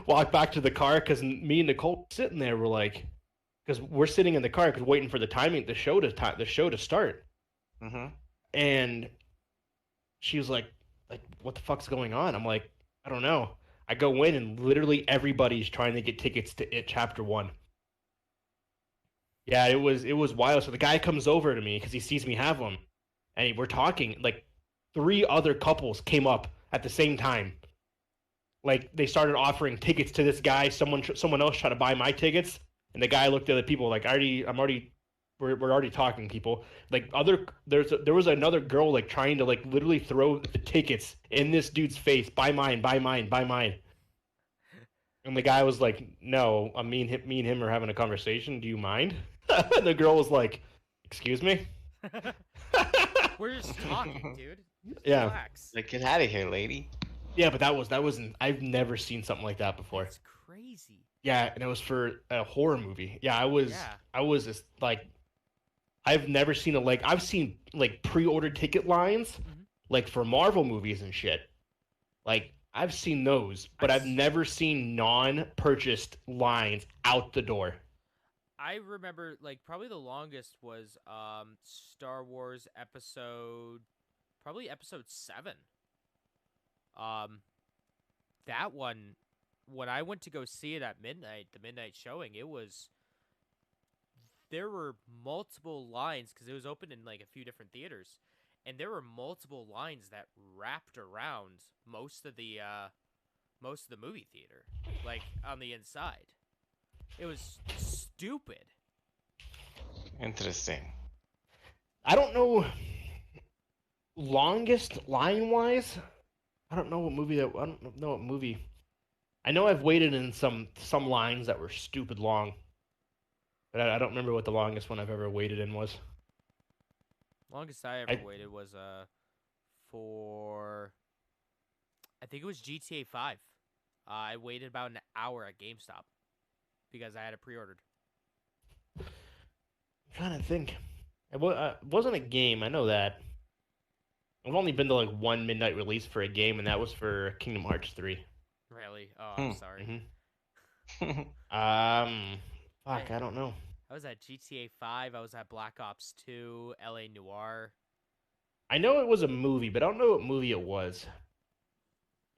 walk back to the car because me and Nicole sitting there were like, because we're sitting in the car because waiting for the timing the show to start, Mm-hmm. and she was like what the fuck's going on? I'm like, I don't know. I go in and literally everybody's trying to get tickets to it chapter one. Yeah, it was wild. So the guy comes over to me because he sees me have them, and we're talking. Like three other couples came up at the same time. Like they started offering tickets to this guy. Someone else tried to buy my tickets, and the guy looked at the people like, we're already talking, people. Like there was another girl like trying to like literally throw the tickets in this dude's face. Buy mine, buy mine, buy mine. And the guy was like, "No, me and him are having a conversation. Do you mind?" And the girl was like, "Excuse me." We're just talking, dude. Just Yeah, relax. Like, get out of here, lady. yeah, but that wasn't. I've never seen something like that before. That's crazy. Yeah, and it was for a horror movie. Yeah, Yeah. I was just like, I've never seen I've seen like pre-ordered ticket lines, Mhm. like for Marvel movies and shit. Like I've seen those, but I've never seen non-purchased lines out the door. I remember like probably the longest was Star Wars episode 7. Um that one, when I went to go see it at midnight, the midnight showing, there were multiple lines because it was open in like a few different theaters, and there were multiple lines that wrapped around most of the movie theater, like on the inside. It was stupid. Interesting. I don't know longest line wise. I don't know what movie that. I don't know what movie. I know I've waited in some lines that were stupid long, but I don't remember what the longest one I've ever waited in was. Longest I ever waited was for I think it was GTA 5. I waited about an hour at GameStop because I had it pre-ordered. I'm trying to think. It wasn't a game. I know that. I've only been to like one midnight release for a game, and that was for Kingdom Hearts 3. Really? Oh, Hmm. I'm sorry. Fuck, I don't know. I was at GTA 5. I was at Black Ops 2, LA Noir. I know it was a movie, but I don't know what movie it was.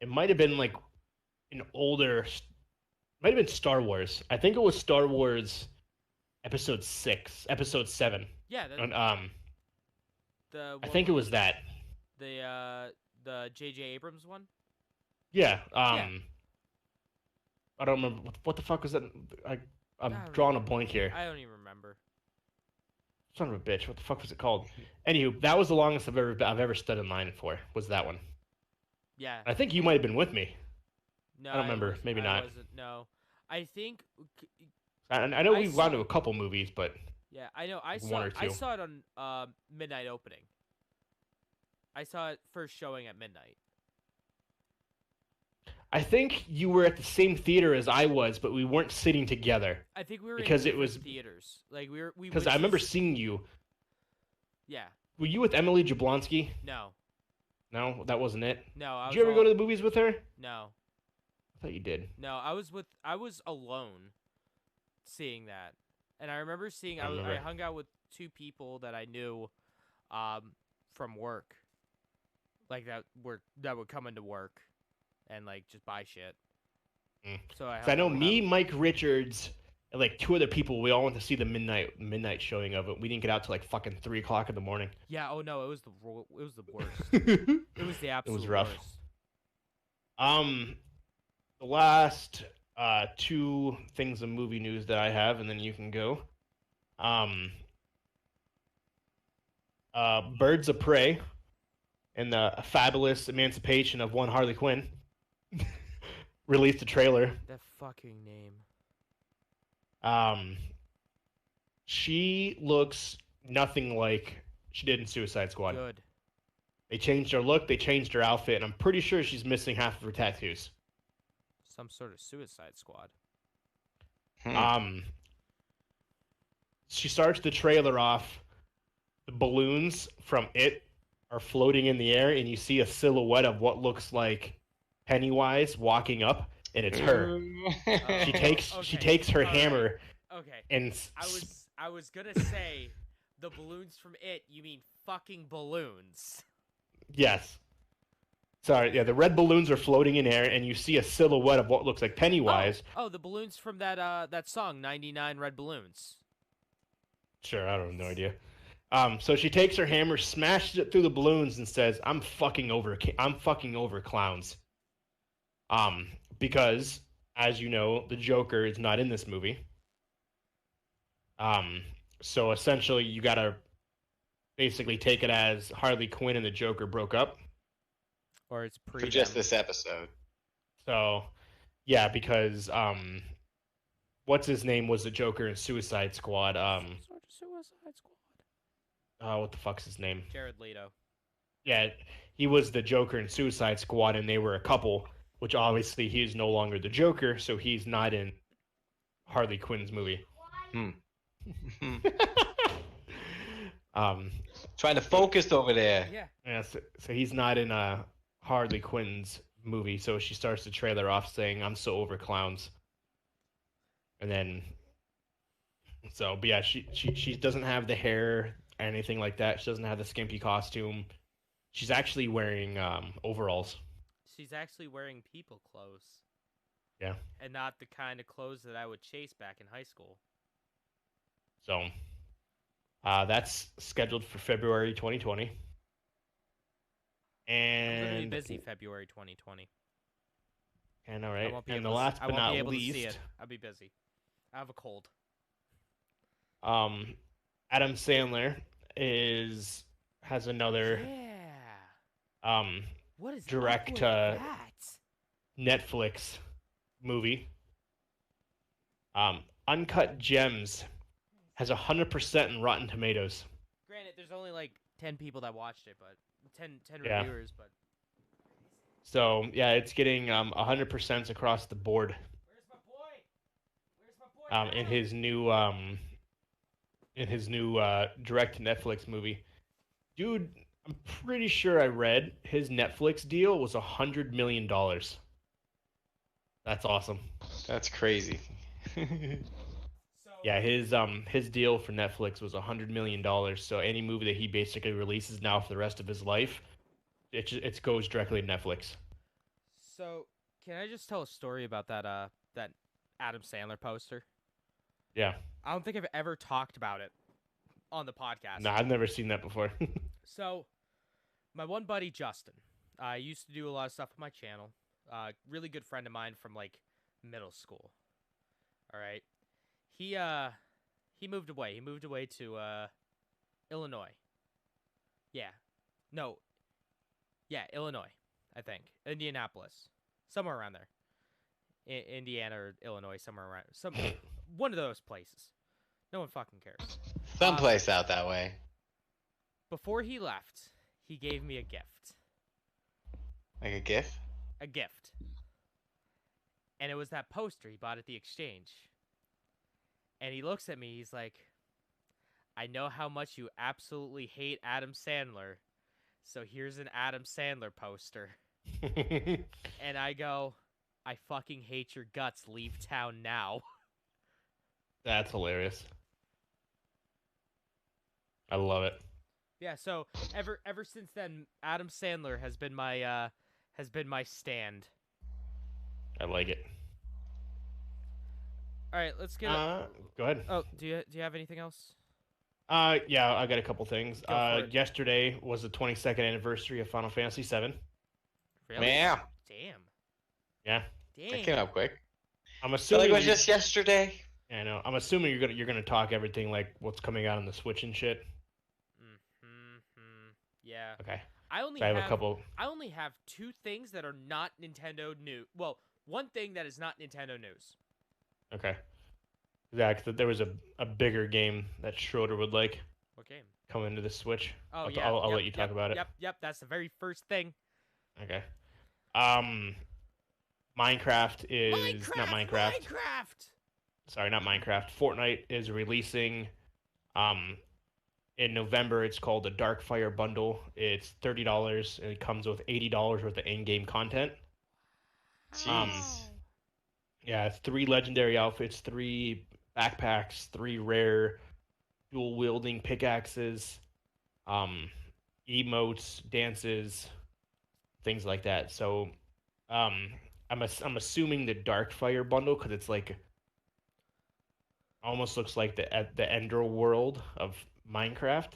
It might have been like an older, might have been Star Wars. I think it was Star Wars Episode 6, Episode 7. Yeah, And, the I think it was that. the J.J. Abrams one. Yeah. Yeah. I don't remember what the fuck was that. I'm I don't drawing a blank here. I don't even remember. Son of a bitch. What the fuck was it called? Anywho, that was the longest I've ever stood in line for. Was that one? Yeah. I think you might have been with me. No, I don't remember. wasn't- Maybe I not. wasn't, no. I think I know I we've gone to saw- a couple movies, but yeah, I know. Like one or I two. saw it on midnight opening. I saw it first showing at midnight. I think you were at the same theater as I was, but we weren't sitting together I think we were because in it was different theaters. Like we because went I to remember s- seeing you. Yeah. Were you with Emily Jablonski? No. No, that wasn't it. No, I Did was you ever go all- to the movies with her? I No. thought you did. No, I was alone seeing that. And I remember seeing I I remember. hung out with two people that I knew from work. Like that would come into work and like just buy shit. Mm. So I 'Cause I hung know out with me, them. Mike Richards, and like two other people. We all went to see the midnight showing of it. We didn't get out till like fucking 3 o'clock in the morning. Yeah, oh no, it was the worst. It was the absolute rough. worst. The last two things of movie news that I have, and then you can go. Birds of Prey and the fabulous emancipation of one Harley Quinn released a trailer. That fucking name. She looks nothing like she did in Suicide Squad. Good. They changed her look, they changed her outfit, and I'm pretty sure she's missing half of her tattoos. Some sort of Suicide Squad. She starts the trailer off. The balloons from it are floating in the air, and you see a silhouette of what looks like Pennywise walking up, and it's her. She takes her hammer Okay. and I was gonna say the balloons from It. You mean fucking balloons? yes. Sorry, yeah, the red balloons are floating in air, and you see a silhouette of what looks like Pennywise. Oh, the balloons from that song, 99 Red Balloons. Sure, I don't have no idea. So she takes her hammer, smashes it through the balloons, and says, I'm fucking over clowns." Because, as you know, the Joker is not in this movie. So essentially, you gotta basically take it as Harley Quinn and the Joker broke up. Or it's pre. For just this episode. So, yeah, because what's his name was the Joker in Suicide Squad. Suicide Squad. What the fuck's his name? Jared Leto. Yeah, he was the Joker in Suicide Squad, and they were a couple. Which obviously he's no longer the Joker, so he's not in Harley Quinn's movie. Trying to focus over there. Yeah. So he's not in Harley Quinn's movie. So she starts the trailer off saying, "I'm so over clowns," and then, but yeah, she doesn't have the hair or anything like that. She doesn't have the skimpy costume. She's actually wearing overalls. She's actually wearing people clothes. Yeah. And not the kind of clothes that I would chase back in high school. So, that's scheduled for February 2020. And I'm gonna be busy February 2020. I know, right? I won't be And able the to, last I but won't not be able to see least, it. I'll be busy. I have a cold. Adam Sandler has another Yeah. What is direct up with that? Netflix movie. Uncut Gems has 100% in Rotten Tomatoes. Granted, there's only like 10 people that watched it, but 10 Yeah. reviewers, but So yeah, it's getting 100% across the board. Where's my boy? In his new direct Netflix movie. Dude, I'm pretty sure I read his Netflix deal was $100 million. That's awesome. That's crazy. Yeah, his deal for Netflix was $100 million. So any movie that he basically releases now for the rest of his life, it goes directly to Netflix. So, can I just tell a story about that Adam Sandler poster? Yeah. I don't think I've ever talked about it on the podcast. No, I've never seen that before. So, my one buddy Justin, used to do a lot of stuff with my channel. Really good friend of mine from like middle school. All right, he moved away. He moved away to Illinois. Illinois. I think Indianapolis, somewhere around there. Indiana or Illinois, somewhere around one of those places. No one fucking cares. Someplace out that way. Before he left, he gave me a gift. Like a gift? A gift. And it was that poster he bought at the exchange. And he looks at me, he's like, I know how much you absolutely hate Adam Sandler, so here's an Adam Sandler poster. And I go, I fucking hate your guts, leave town now. That's hilarious. I love it. Yeah, so ever since then, Adam Sandler has been my stand. I like it. All right, let's get. Go ahead. Oh, do you have anything else? Yeah, I got a couple things. Go for it. Yesterday was the 22nd anniversary of Final Fantasy VII. Really? Yeah. Damn. Yeah. That came up quick. I'm I feel assuming like it was just yesterday. Yeah, I know. I'm assuming you're gonna talk everything like what's coming out on the Switch and shit. Yeah. Okay. I only So I have a couple. I only have two things that are not Nintendo news. Well, one thing that is not Nintendo news. Okay. Yeah, 'cause there was a bigger game that Schroeder would like What game? come into the Switch. Oh, I'll, yeah. I'll yep, let you talk yep, about it. Yep. That's the very first thing. Okay. Minecraft is not Minecraft. Minecraft. Sorry, not Minecraft. Fortnite is releasing in November. It's called the Darkfire Bundle. It's $30 and it comes with $80 worth of in-game content. Jeez. Yeah, it's 3 legendary outfits, 3 backpacks, 3 rare dual wielding pickaxes, um, emotes, dances, things like that. So, um, I'm assuming the Darkfire bundle because it's like almost looks like the Ender world of Minecraft.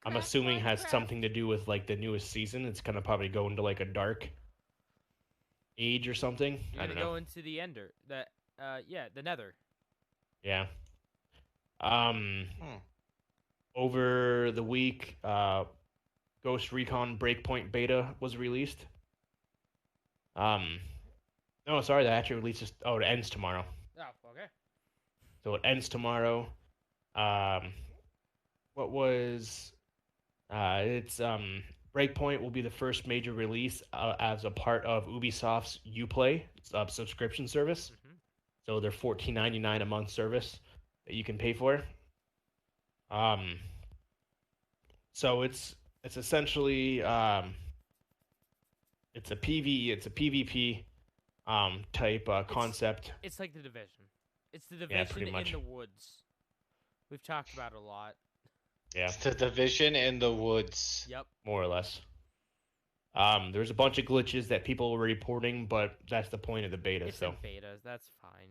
I'm assuming has something to do with like the newest season. It's gonna probably go into like a dark age or something. You're I gonna don't know. go into the Ender, the Nether. Yeah. Um, Hmm. over the week, Ghost Recon Breakpoint beta was released. Um, no, sorry, that actually releases. Oh, it ends tomorrow. Oh, okay. So it ends tomorrow. Um, what was it's Breakpoint will be the first major release as a part of Ubisoft's Uplay subscription service. Hmm. So they're $14.99 a month service that you can pay for. Um, so it's essentially it's a PvP type concept. It's like the Division. It's the Yeah, Division pretty in much. the woods. We've talked about it a lot. Yeah, It's the division in the woods. Yep. more or less. There's a bunch of glitches that people were reporting, but that's the point of the beta. It's So in betas. That's fine.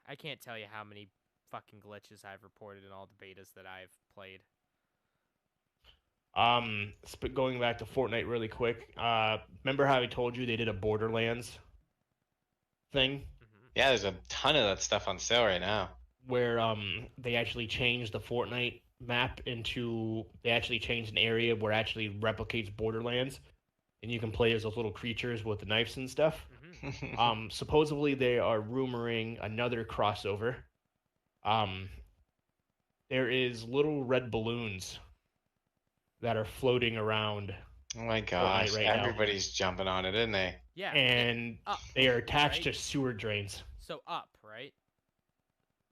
I can't tell you how many fucking glitches I've reported in all the betas that I've played. Going back to Fortnite really quick. Remember how I told you they did a Borderlands thing Hmm. Yeah, there's a ton of that stuff on sale right now. where they actually changed the Fortnite map into they actually changed an area where it actually replicates Borderlands, and you can play as those little creatures with the knives and stuff. Hmm. Supposedly they are rumoring another crossover. Um, there is little red balloons that are floating around Oh my Fortnite gosh, right now, everybody's jumping on it, isn't they? Yeah. and Up, they are attached right? to sewer drains. So up, right?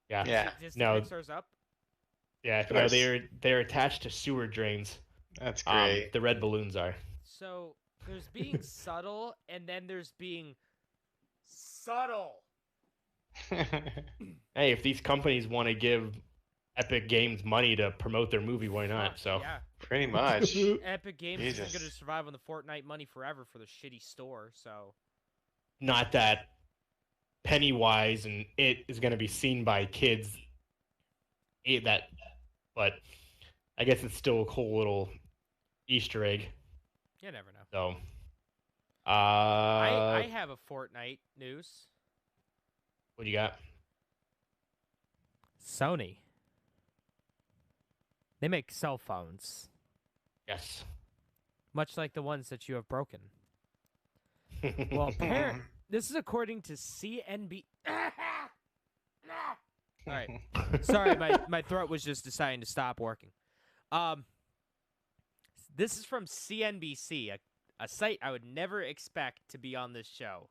Yeah. Yeah, Does the No, Pixar's up? yeah, of no, course. they're attached to sewer drains. That's great. The red balloons are. So there's being subtle, and then there's being subtle. Hey, if these companies want to give Epic Games money to promote their movie, why not? Fuck, So, yeah. Pretty much. Epic Games isn't Jesus. going to survive on the Fortnite money forever for the shitty store, so. not that Pennywise and it is going to be seen by kids. That, but I guess it's still a cool little Easter egg. You never know. So, I have a Fortnite news. what do you got? Sony. They make cell phones, Yes. much like the ones that you have broken. Well, this is according to CNB. All right. Sorry, my throat was just deciding to stop working. This is from CNBC, a site I would never expect to be on this show.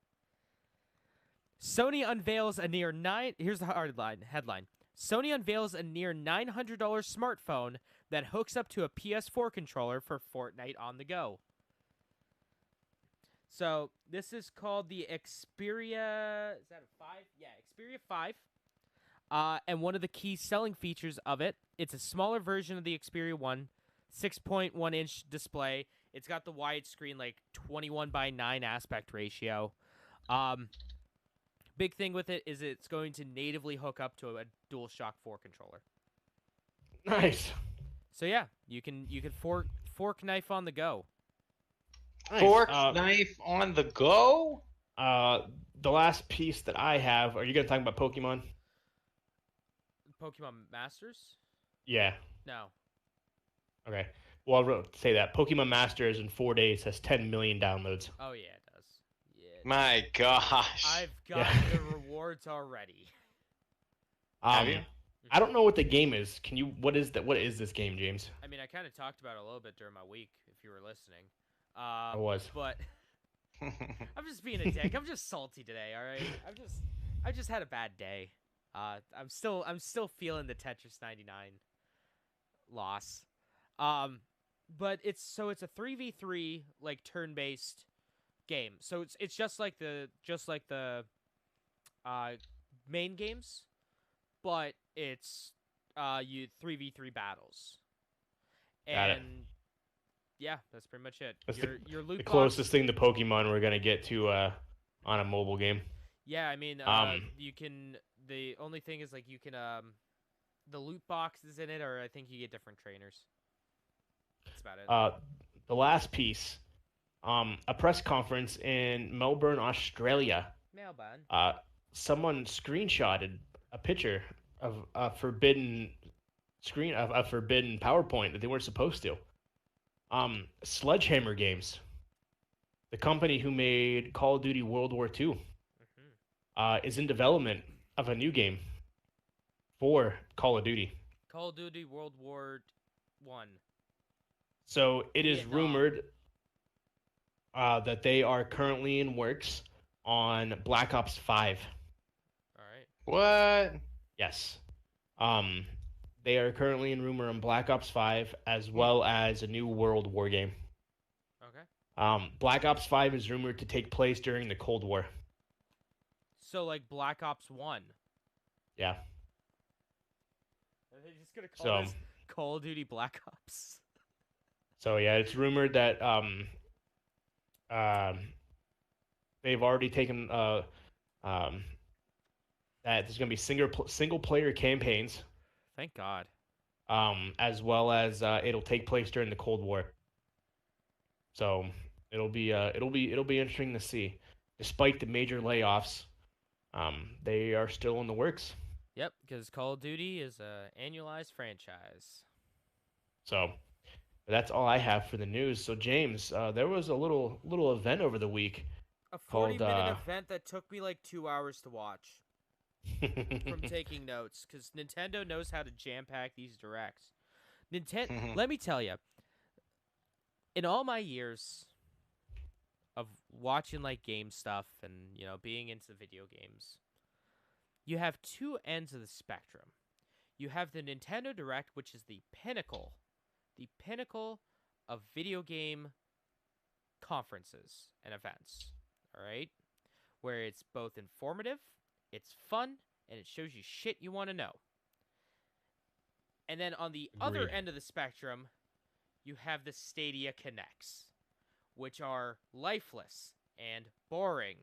Sony unveils a near nine. Here's the headline. Sony unveils a near $900 smartphone that hooks up to a PS4 controller for Fortnite on the go. So this is called the Xperia. Is that a 5? Yeah, Xperia 5. And one of the key selling features of it, it's a smaller version of the Xperia 1, 6.1 inch display. It's got the widescreen, like 21:9 aspect ratio. Big thing with it is it's going to natively hook up to a DualShock 4 controller. Nice. So yeah, you can fork knife on the go. Nice. Fork knife on the go? The last piece that I have. Are you going to talk about Pokemon? Pokemon Masters? Yeah. No. Okay. Well, I'll say that Pokemon Masters in 4 days has 10 million downloads. Oh yeah, it does. Yeah. My gosh. I've got Yeah. the rewards already. Have you? I don't know what the game is. Can you? What is that? What is this game, James? I mean, I kind of talked about it a little bit during my week, if you were listening. I was. But I'm just being a dick. I'm just salty today. All right. I just had a bad day. I'm still feeling the Tetris 99 loss. But it's a 3v3 like turn-based game. So it's just like the main games, but it's you 3v3 battles. Got it. And yeah, that's pretty much it. That's Your loot the box- closest thing to Pokemon we're gonna get to on a mobile game. Yeah, I mean, Um, you can. The only thing is like you can the loot boxes in it, or I think you get different trainers. That's about it. The last piece, a press conference in Melbourne, Australia. Mailbag. Someone screenshotted a picture of a forbidden screen of a forbidden PowerPoint that they weren't supposed to. Sledgehammer Games, the company who made Call of Duty World War II, is in development of a new game for Call of Duty. Call of Duty World War One. So it is Vietnam. rumored that they are currently in works on Black Ops 5. All right. What? Yes. They are currently in rumor on Black Ops 5 as well as a new World War game. Okay. Black Ops 5 is rumored to take place during the Cold War. So like Black Ops 1. Yeah. Are they just gonna call So this Call of Duty Black Ops? So yeah, it's rumored that they've already taken that there's gonna be single player campaigns, Thank God. as well as it'll take place during the Cold War. So it'll be interesting to see. Despite the major layoffs, they are still in the works. Yep, because Call of Duty is a annualized franchise. So that's all I have for the news. So James, there was a little event over the week. A Called, 40-minute event that took me like 2 hours to watch from taking notes, because Nintendo knows how to jam-pack these directs. Let me tell you, in all my years of watching like game stuff and being into video games, you have two ends of the spectrum. You have the Nintendo Direct, which is the pinnacle of video game conferences and events. All right, where it's both informative, it's fun, and it shows you shit you want to know. And then on the other Agreed. end of the spectrum, you have the Stadia Connects, which are lifeless and boring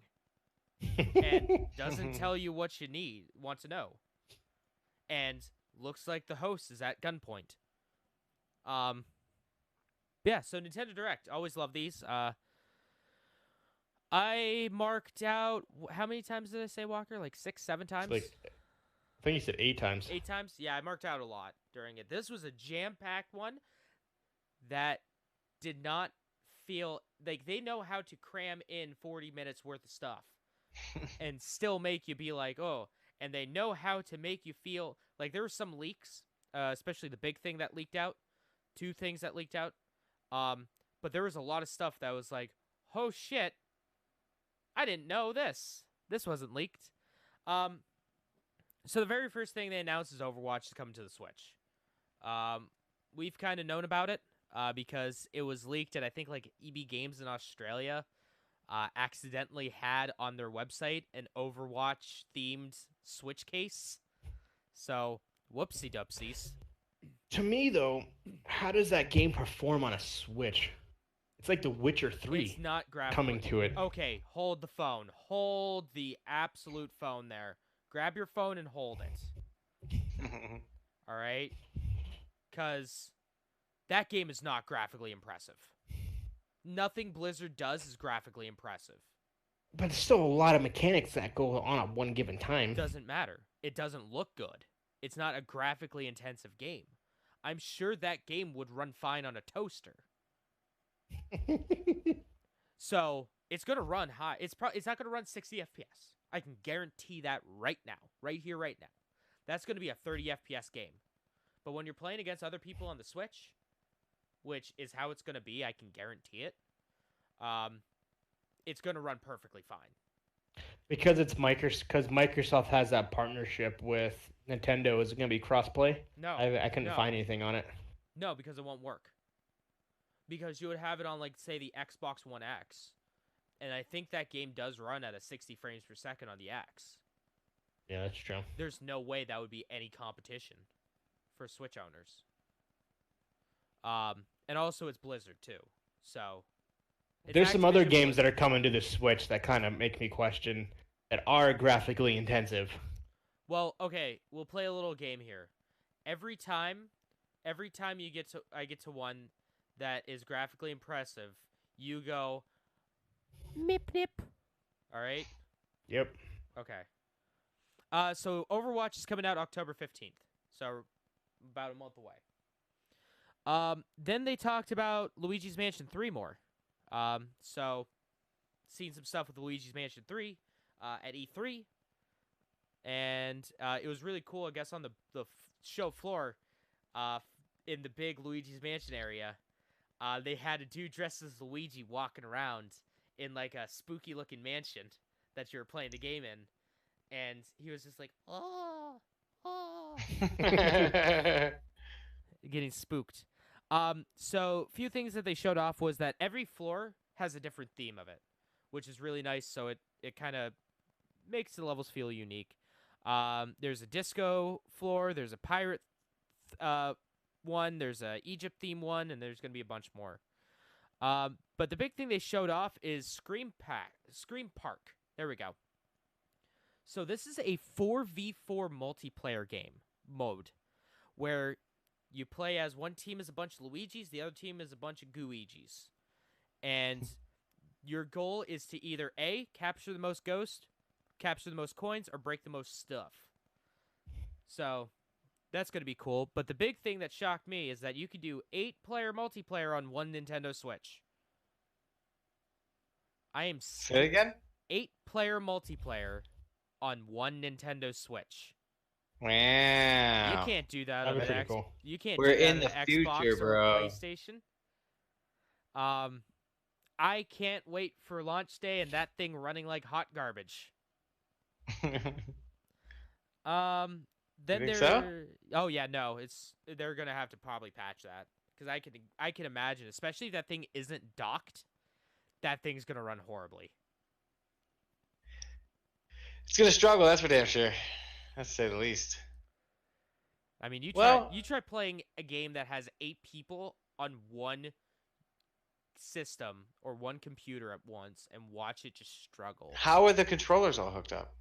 and doesn't tell you what you want to know, and looks like the host is at gunpoint. Yeah, so Nintendo Direct, always love these. I marked out, how many times did I say, Walker? Like 6, 7 times? I think you said 8 times. 8 times? Yeah, I marked out a lot during it. This was a jam-packed one that did not feel like they know how to cram in 40 minutes worth of stuff and still make you be like, oh, and they know how to make you feel like there were some leaks, especially the big thing that leaked out, 2 things that leaked out. But there was a lot of stuff that was like, oh shit, I didn't know this. This wasn't leaked. So the very first thing they announced is Overwatch is coming to the Switch. We've kind of known about it because it was leaked, and I think like EB Games in Australia accidentally had on their website an Overwatch themed Switch case. So whoopsie dupsies. To me, though, how does that game perform on a Switch? It's like The Witcher 3 It's not graphical. coming to it. Okay, hold the phone. Hold the absolute phone there. Grab your phone and hold it. All right? Because that game is not graphically impressive. Nothing Blizzard does is graphically impressive. But there's still a lot of mechanics that go on at one given time. It doesn't matter. It doesn't look good. It's not a graphically intensive game. I'm sure that game would run fine on a toaster. So it's gonna run high. It's not gonna run 60 FPS. I can guarantee that right now, right here, right now. That's gonna be a 30 FPS game. But when you're playing against other people on the Switch, which is how it's gonna be, I can guarantee it. It's gonna run perfectly fine. Because Microsoft has that partnership with Nintendo. Is it going to be crossplay? No, I couldn't no. find anything on it. No, because it won't work. Because you would have it on, like, say, the Xbox One X. And I think that game does run at a 60 frames per second on the X. Yeah, that's true. There's no way that would be any competition for Switch owners. And also it's Blizzard too, so it's There's some other Activision games Blizzard. that are coming to the Switch that kind of make me question that are graphically intensive. Well, okay, we'll play a little game here. Every time I get to one that is graphically impressive, you go nip nip. All right? Yep. Okay. So Overwatch is coming out October 15th. So about a month away. Then they talked about Luigi's Mansion 3 more. So seen some stuff with Luigi's Mansion 3 at E3. And it was really cool, I guess, on the show floor in the big Luigi's Mansion area. They had a dude dressed as Luigi walking around in like a spooky looking mansion that you were playing the game in. And he was just like, oh, getting spooked. So few things that they showed off was that every floor has a different theme of it, which is really nice. So it kind of makes the levels feel unique. There's a disco floor, there's a pirate one, there's a Egypt theme one, and there's gonna be a bunch more. But the big thing they showed off is Scream Park. There we go. So this is a 4v4 multiplayer game mode where you play as one team is a bunch of Luigis, the other team is a bunch of Gooigis. And your goal is to either A, capture the most ghosts, capture the most coins, or break the most stuff. So that's going to be cool. But the big thing that shocked me is that you could do 8-player multiplayer on one Nintendo Switch. I am Say it again? 8-player multiplayer on one Nintendo Switch. Wow. You can't do that That'd on be an pretty X. cool. You can't We're do that in on the an future, Xbox or bro. a PlayStation. I can't wait for launch day and that thing running like hot garbage. Then You think there. so? Oh yeah, no, they're gonna have to probably patch that because I can imagine, especially if that thing isn't docked, that thing's gonna run horribly. It's gonna struggle, that's for damn sure. That's to say the least. I mean, Well- you try playing a game that has 8 people on one system or one computer at once and watch it just struggle. How are the controllers all hooked up?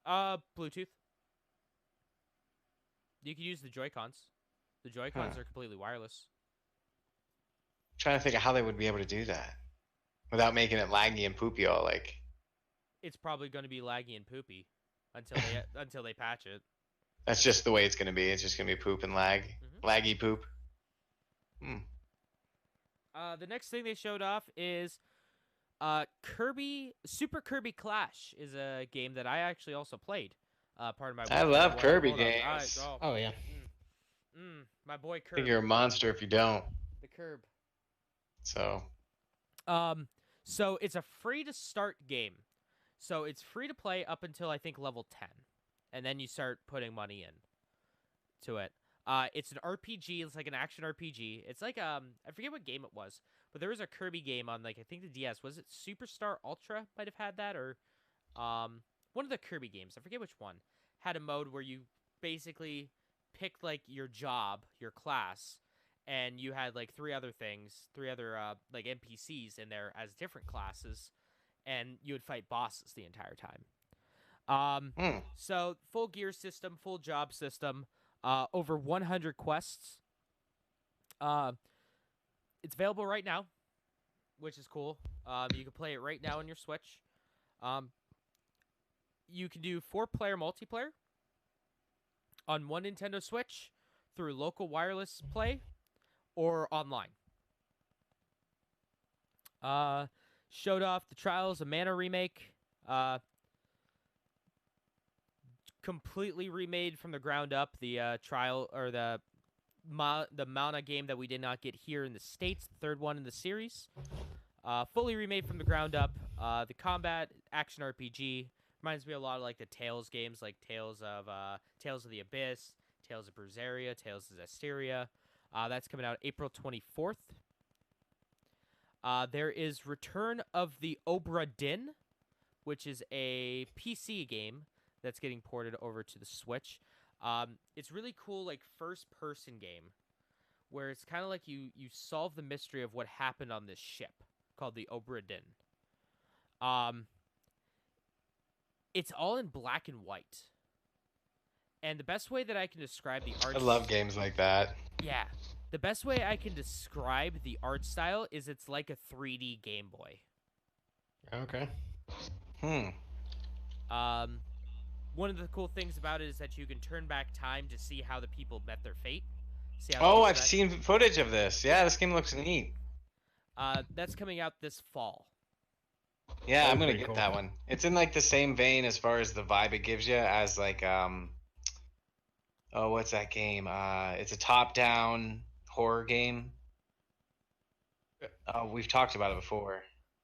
Bluetooth. You can use the Joy-Cons. The Joy-Cons Huh. are completely wireless. I'm trying to think of how they would be able to do that without making it laggy and poopy all like. It's probably going to be laggy and poopy until they patch it. That's just the way it's gonna be. It's just gonna be poop and lag. Mhm. Laggy poop. Hmm. The next thing they showed off is Super Kirby Clash is a game that I actually also played. Part of my. I love Hold Kirby hold on. games. Oh yeah. My boy I Kirby. think you're a monster if you don't. The Curb. So So it's a free to start game. So it's free to play up until I think level 10. And then you start putting money in to it. It's an RPG, it's like an action RPG. It's like I forget what game it was, but there was a Kirby game on like I think the DS. Was it Superstar Ultra might have had that, or one of the Kirby games, I forget which one, had a mode where you basically picked like your job, your class, and you had like three other like NPCs in there as different classes, and you would fight bosses the entire time. So full gear system, full job system, over 100 quests. It's available right now, which is cool. You can play it right now on your Switch. You can do 4-player multiplayer on one Nintendo Switch through local wireless play or online. Showed off the Trials of Mana remake. Completely remade from the ground up the trial or the Mana game that we did not get here in the States, the third one in the series. Fully remade from the ground up. The combat action RPG reminds me a lot of like the Tales games, like Tales of the Abyss, Tales of Berseria, Tales of Zestiria. That's coming out April 24th. There is Return of the Obra Dinn, which is a PC game that's getting ported over to the Switch. It's really cool, like first-person game, where it's kind of like you solve the mystery of what happened on this ship called the Obra Dinn. It's all in black and white, and the best way that I can describe the art. I love games like that. Yeah, the best way I can describe the art style is it's like a 3D Game Boy. Okay. One of the cool things about it is that you can turn back time to see how the people met their fate. See how Oh, people I've died. seen footage of this. Yeah, this game looks neat. That's coming out this fall. Yeah, That I'm was gonna pretty get cool. that one. It's in like the same vein as far as the vibe it gives you as like oh, what's that game? It's a top-down horror game. Oh, we've talked about it before.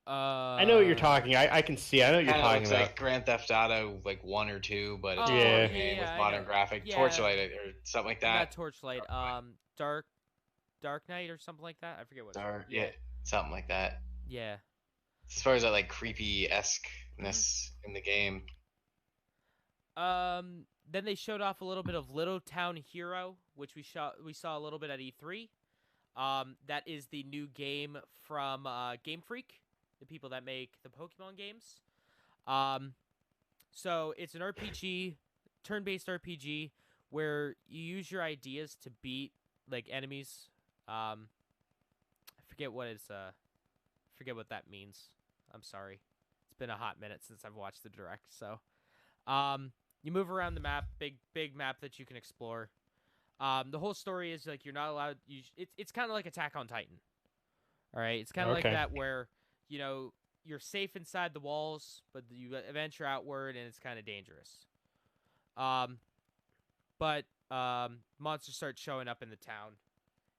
I know what you're talking. I can see. I know what you're Kind of talking looks about. like Grand Theft Auto, like 1 or 2, but it's a Oh, Yeah. horror yeah, game with I modern know. graphic. Yeah. Torchlight or something like that. Not Torchlight. Dark Knight or something like that. I forget what. Or yeah, something like that. Yeah. As far as that like creepy esqueness in the game. Then they showed off a little bit of Little Town Hero, which we saw a little bit at E3. That is the new game from Game Freak, the people that make the Pokemon games. So it's an RPG, turn-based RPG, where you use your ideas to beat like enemies. I forget what forget what that means. I'm sorry. It's been a hot minute since I've watched the direct. So, you move around the map, big map that you can explore. The whole story is like you're not allowed. It's kind of like Attack on Titan. All right, it's kind of like Okay. that where you're safe inside the walls, but you venture outward and it's kind of dangerous. But monsters start showing up in the town,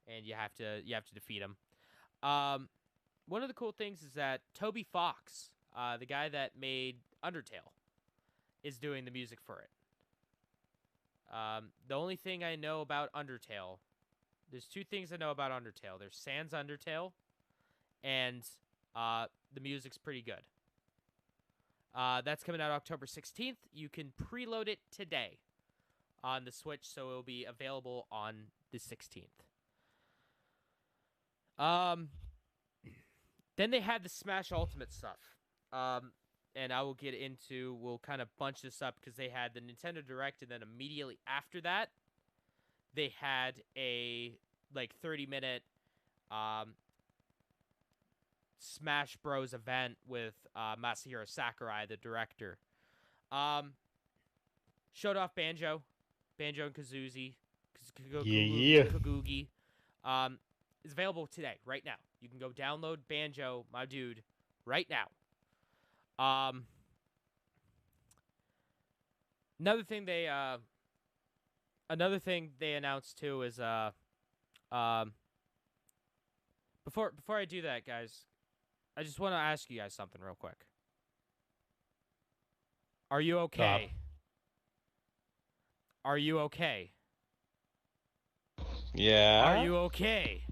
and you have to defeat them. One of the cool things is that Toby Fox, the guy that made Undertale, is doing the music for it. The only thing I know about Undertale, there's two things I know about Undertale. There's Sans Undertale, and the music's pretty good. That's coming out October 16th. You can preload it today on the Switch, so it will be available on the 16th. Then they had the Smash Ultimate stuff. And I will get into, we'll kind of bunch this up because they had the Nintendo Direct, and then immediately after that, they had a like 30-minute Smash Bros. Event with Masahiro Sakurai, the director. Showed off Banjo and Kazooie, Yeah. Kagugi. Is available today, right now. You can go download Banjo, my dude, right now. Another thing they announced too is before I do that, guys, I just want to ask you guys something real quick. Are you okay? Are you okay? Yeah. Are you okay?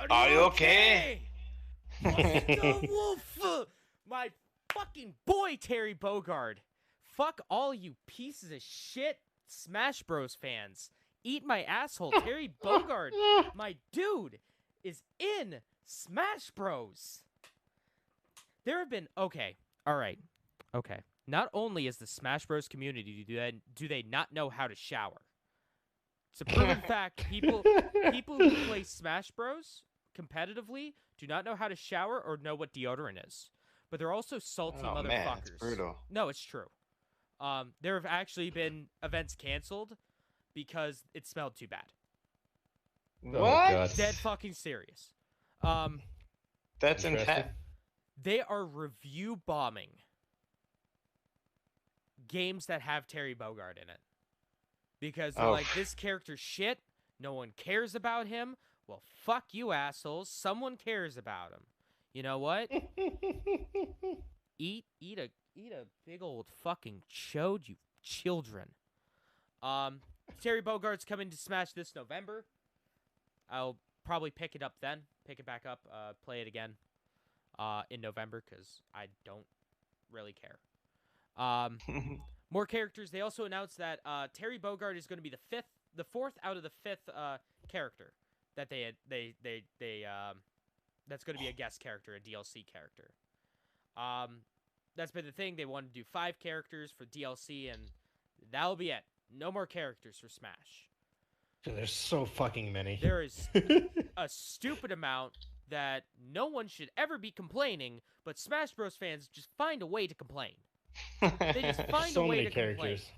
Are you okay? The wolf! My fucking boy, Terry Bogard. Fuck all you pieces of shit Smash Bros fans. Eat my asshole. Terry Bogard, my dude, is in Smash Bros. There have been... Okay. All right. Okay. Not only is the Smash Bros community, do they not know how to shower? It's a proven fact. People who play Smash Bros competitively do not know how to shower or know what deodorant is. But they're also salty motherfuckers. Man, it's brutal. No, it's true. There have actually been events canceled because it smelled too bad. What? God. Dead fucking serious. That's Interesting. intense. They are review bombing games that have Terry Bogard in it. Because they're like, this character's shit. No one cares about him. Well, fuck you, assholes. Someone cares about him. You know what? Eat a big old fucking chode, you children. Terry Bogard's coming to Smash this November. I'll probably pick it up then. Pick it back up. Play it again. In November because I don't really care. More characters. They also announced that Terry Bogard is going to be the fourth out of the fifth character that that's going to be a guest character, a DLC character. That's been the thing. They wanted to do 5 characters for DLC, and that'll be it. No more characters for Smash. There's so fucking many. There is a stupid amount that no one should ever be complaining, but Smash Bros. Fans just find a way to complain. They just find so a way many to complain. characters.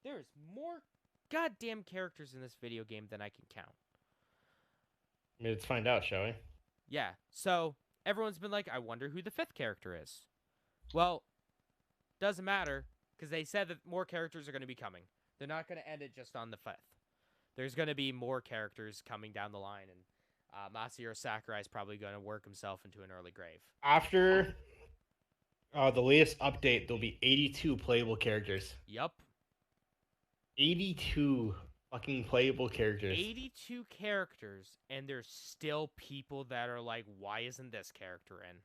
There's more goddamn characters in this video game than I can count. I mean, let's find out, shall we? Yeah, so everyone's been like, I wonder who the 5th character is. Well, doesn't matter, because they said that more characters are going to be coming. They're not going to end it just on the 5th. There's going to be more characters coming down the line, and Masahiro Sakurai is probably going to work himself into an early grave. After the latest update, there'll be 82 playable characters. Yup. 82 fucking playable characters. 82 characters, and there's still people that are like, why isn't this character in?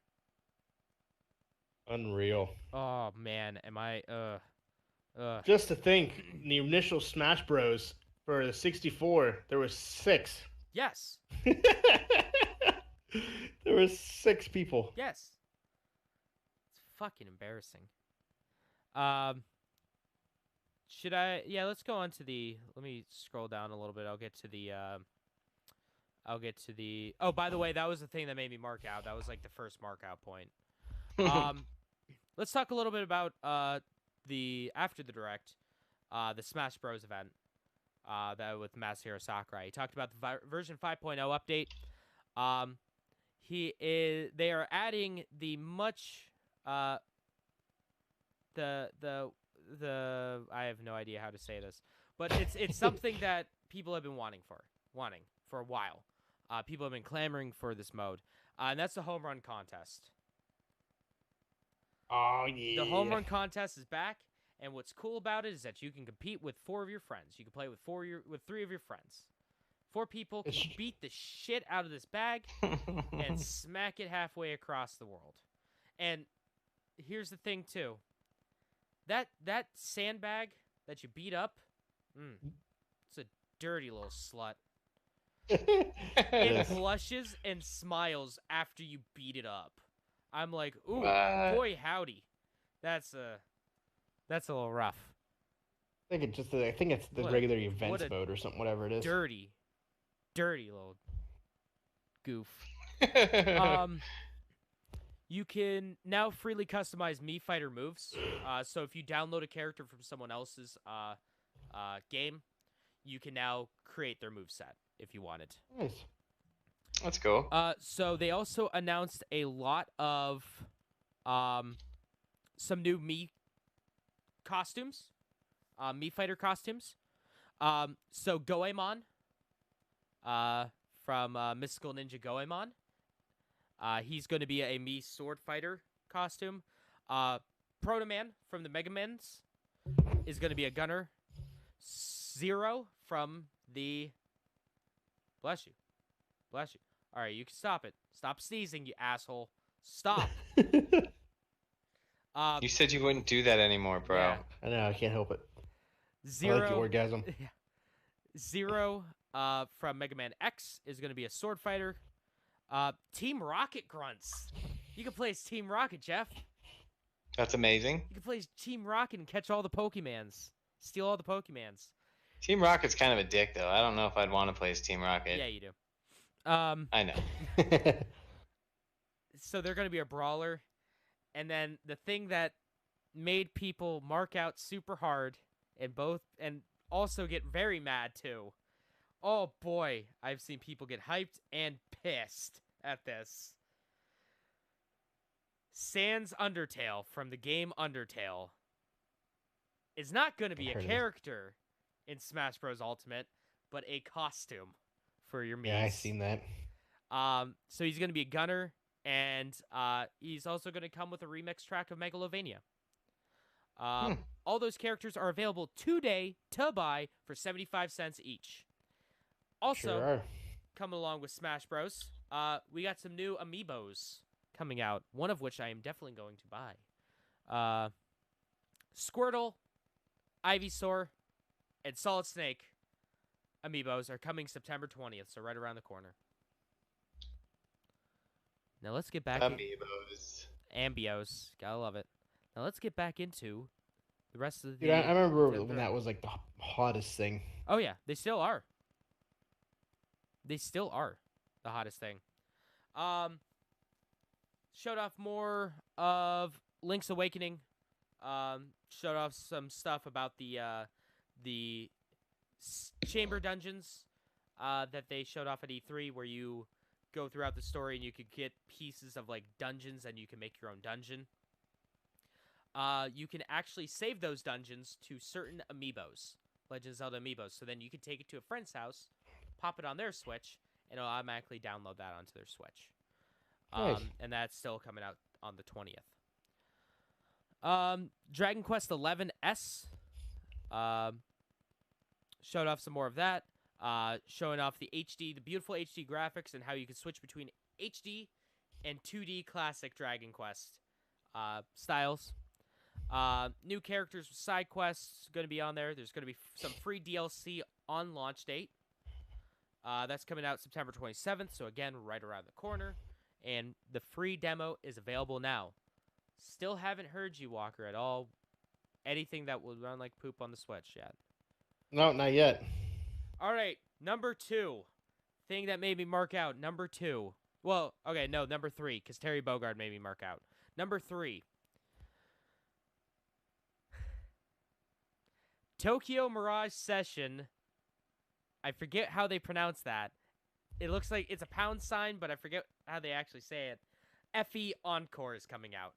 Unreal. Oh, man, am I, Just to think, in the initial Smash Bros. For the 64, there was 6. Yes. There was 6 people. Yes. It's fucking embarrassing. Should I? Yeah, let's go on to the. Let me scroll down a little bit. I'll get to the. Oh, by the way, that was the thing that made me mark out. That was like the first mark out point. Let's talk a little bit about the after the direct, the Smash Bros. Event. That with Masahiro Sakurai. He talked about the version 5.0 update. They are adding the much the I have no idea how to say this, but it's something that people have been wanting for a while. People have been clamoring for this mode, and that's the home run contest. Oh yeah. The home run contest is back. And what's cool about it is that you can compete with 4 of your friends. You can play with 3 of your friends. 4 people can beat the shit out of this bag and smack it halfway across the world. And here's the thing too. That sandbag that you beat up, it's a dirty little slut. It blushes and smiles after you beat it up. I'm like, ooh, boy howdy. That's a little rough. I think it's the regular events mode or something, whatever it is. Dirty little goof. You can now freely customize Mii Fighter moves. So if you download a character from someone else's game, you can now create their moveset if you wanted. Nice. That's cool. So they also announced a lot of some new Mii costumes, Mii Fighter costumes. So Goemon, from Mystical Ninja Goemon, he's going to be a Mii sword fighter costume. Proto Man from the Mega Mans is going to be a gunner. Zero from the bless you. All right, you can stop it. Stop sneezing, you asshole. Stop. You said you wouldn't do that anymore, bro. Yeah. I know, I can't help it. Zero. I like the orgasm. Zero from Mega Man X is going to be a sword fighter. Team Rocket grunts. You can play as Team Rocket, Jeff. That's amazing. You can play as Team Rocket and catch all the Pokemans. Steal all the Pokemans. Team Rocket's kind of a dick, though. I don't know if I'd want to play as Team Rocket. Yeah, you do. I know. So they're going to be a brawler. And then the thing that made people mark out super hard and also get very mad too. Oh boy, I've seen people get hyped and pissed at this. Sans Undertale from the game Undertale is not going to be a character in Smash Bros. Ultimate, but a costume for your Miis. Yeah, I seen that. So he's going to be a gunner, and he's also going to come with a remix track of Megalovania. All those characters are available today to buy for 75 cents each. Also, coming along with Smash Bros, we got some new amiibos coming out, one of which I am definitely going to buy. Squirtle Ivysaur, and Solid Snake amiibos are coming September 20th, so right around the corner. Now let's get back Amiibos. Ambios. Gotta love it. Now let's get back into the rest of the. Dude, I remember the- when that was like the hottest thing. Oh yeah, they still are. They still are the hottest thing. Showed off more of Link's Awakening. Showed off some stuff about the chamber dungeons that they showed off at E3, where you go throughout the story and you could get pieces of like dungeons and you can make your own dungeon. You can actually save those dungeons to certain amiibos, Legend of Zelda amiibos. So then you can take it to a friend's house, pop it on their Switch, and it'll automatically download that onto their Switch. Nice. And that's still coming out on the 20th. Dragon Quest XI S showed off some more of that. Showing off the beautiful HD graphics and how you can switch between HD and 2D classic Dragon Quest styles. New characters with side quests going to be on there. There's going to be some free DLC on launch date. That's coming out September 27th, so again, right around the corner. And the free demo is available now. Still haven't heard you, Walker, at all. Anything that will run like poop on the Switch yet. No, not yet. All right, number 2. Thing that made me mark out. Number 2. Well, okay, no, number 3, because Terry Bogard made me mark out. Number 3. Tokyo Mirage Session. I forget how they pronounce that. It looks like it's a pound sign, but I forget how they actually say it. FE Encore is coming out.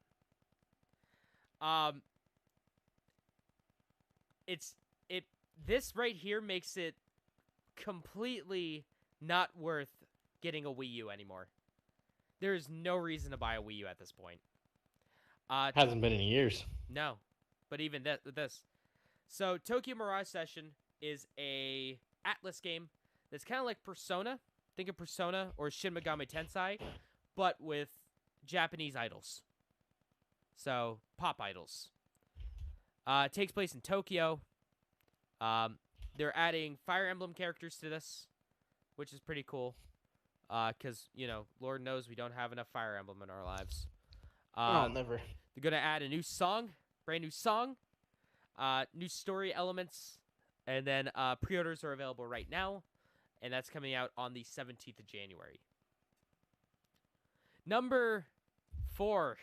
This right here makes it completely not worth getting a Wii U anymore. There is no reason to buy a Wii U at this point. Hasn't been in years. No, but even this. So Tokyo Mirage Session is a Atlas game that's kind of like Persona. Think of Persona or Shin Megami Tensei, but with Japanese idols. So pop idols. It takes place in Tokyo. They're adding Fire Emblem characters to this, which is pretty cool. Because, Lord knows we don't have enough Fire Emblem in our lives. Oh, never. They're going to add a new song, brand new song, new story elements, and then pre-orders are available right now, and that's coming out on the 17th of January. Number 4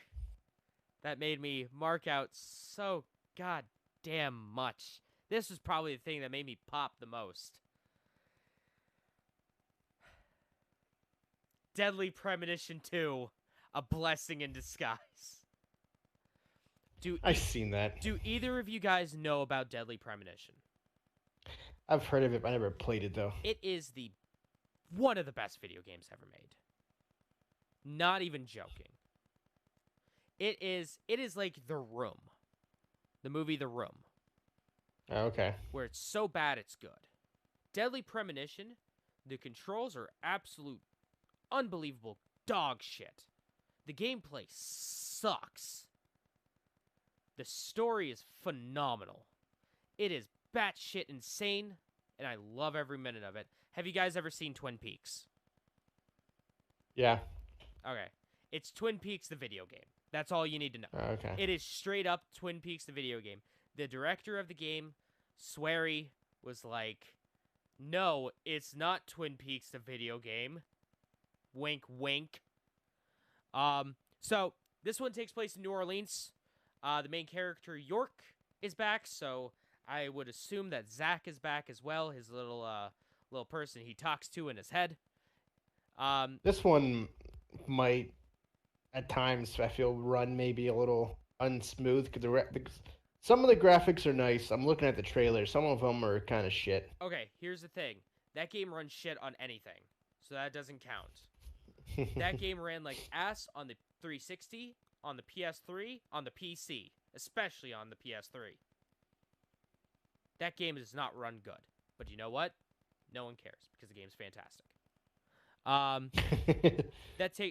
that made me mark out so goddamn much. This was probably the thing that made me pop the most. Deadly Premonition 2, A Blessing in Disguise. I've seen that. Do either of you guys know about Deadly Premonition? I've heard of it, but I never played it, though. It is one of the best video games ever made. Not even joking. It is like The Room. The movie The Room. Oh, okay. Where it's so bad it's good. Deadly Premonition, the controls are absolute unbelievable dog shit. The gameplay sucks. The story is phenomenal. It is batshit insane, and I love every minute of it. Have you guys ever seen Twin Peaks? Yeah. Okay. It's Twin Peaks, the video game. That's all you need to know. Oh, okay. It is straight up Twin Peaks, the video game. The director of the game, Swery, was like, no, it's not Twin Peaks, the video game. Wink, wink. So, this one takes place in New Orleans. The main character, York, is back, so I would assume that Zack is back as well, his little person he talks to in his head. This one might, at times, I feel, run maybe a little unsmooth, because some of the graphics are nice. I'm looking at the trailer. Some of them are kind of shit. Okay, here's the thing. That game runs shit on anything, so that doesn't count. That game ran like ass on the 360, on the PS3, on the PC, especially on the PS3. That game does not run good. But you know what? No one cares because the game's fantastic.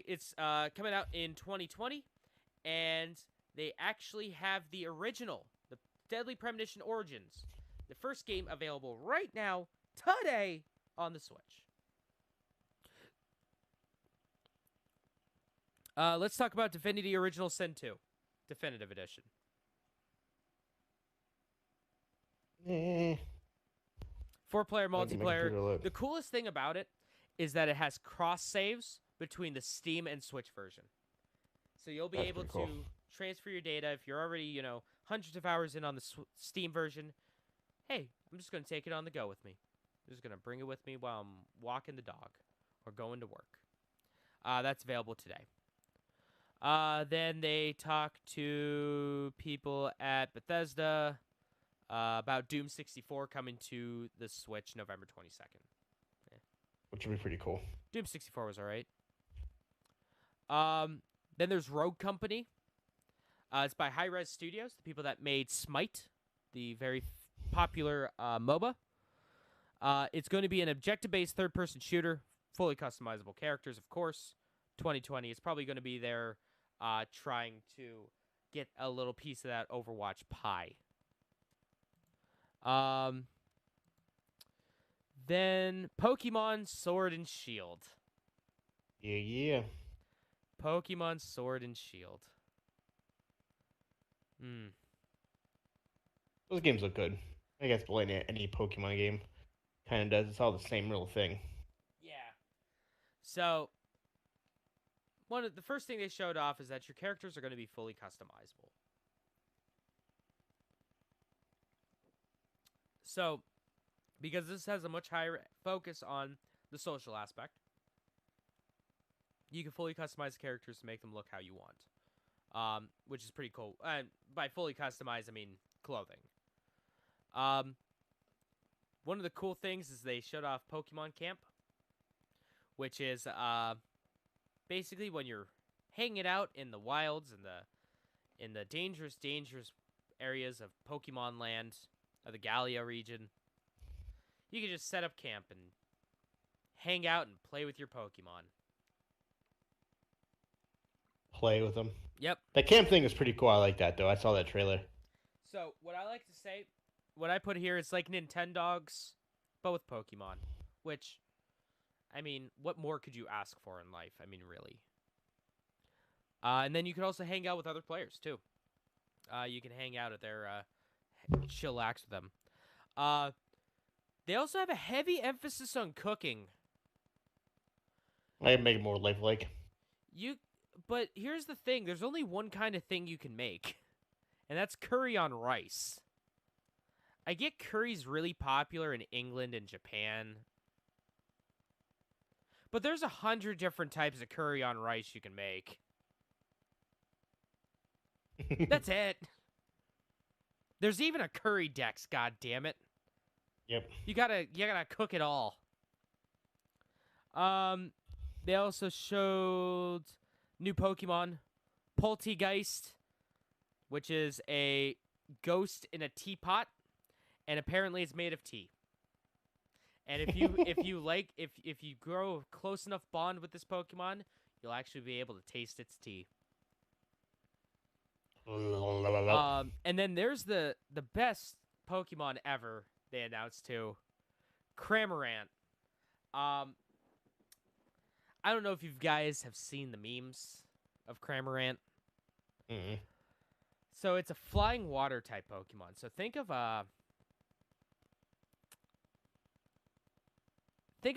It's coming out in 2020, and they actually have the original, Deadly Premonition Origins, the first game available right now, today, on the Switch. Let's talk about Divinity Original Sin 2, Definitive Edition. Eh. 4-player Like to make a multiplayer. computer load. The coolest thing about it is that it has cross saves between the Steam and Switch version. So you'll be That's able pretty to cool. transfer your data if you're already, hundreds of hours in on the Steam version. Hey, I'm just going to take it on the go with me. I'm just going to bring it with me while I'm walking the dog or going to work. That's available today. Then they talk to people at Bethesda about Doom 64 coming to the Switch November 22nd. Which would be pretty cool. Doom 64 was alright. Then there's Rogue Company. It's by Hi-Rez Studios, the people that made Smite, the very popular MOBA. It's going to be an objective-based third-person shooter, fully customizable characters, of course. 2020 is probably going to be there trying to get a little piece of that Overwatch pie. Then Pokemon Sword and Shield. Yeah. Pokemon Sword and Shield. Those games look good. I guess playing any Pokemon game kind of does. It's all the same little thing. Yeah. So, the first thing they showed off is that your characters are going to be fully customizable. So, because this has a much higher focus on the social aspect, you can fully customize characters to make them look how you want, which is pretty cool. And by fully customize, I mean clothing. One of the cool things is they showed off Pokemon Camp, which is basically when you're hanging out in the wilds and in the dangerous areas of Pokemon Land, or the Galia region. You can just set up camp and hang out and play with your Pokemon. Play with them. Yep. That camp thing is pretty cool. I like that, though. I saw that trailer. So, what I like to say, what I put here is like Nintendogs, but with Pokemon. Which, I mean, what more could you ask for in life? I mean, really. And then you can also hang out with other players, too. You can hang out at their, chillax with them. They also have a heavy emphasis on cooking. I make it more lifelike. But here's the thing. There's only one kind of thing you can make. And that's curry on rice. I get curry's really popular in England and Japan. But there's 100 different types of curry on rice you can make. That's it. There's even a curry dex, god damn it. Yep. You gotta cook it all. They also showed new Pokemon, Poltegeist, which is a ghost in a teapot, and apparently it's made of tea. And if you grow a close enough bond with this Pokemon, you'll actually be able to taste its tea. And then there's the best Pokemon ever they announced too, Cramorant. I don't know if you guys have seen the memes of Cramorant. Mm-hmm. So it's a flying water type Pokemon. So think of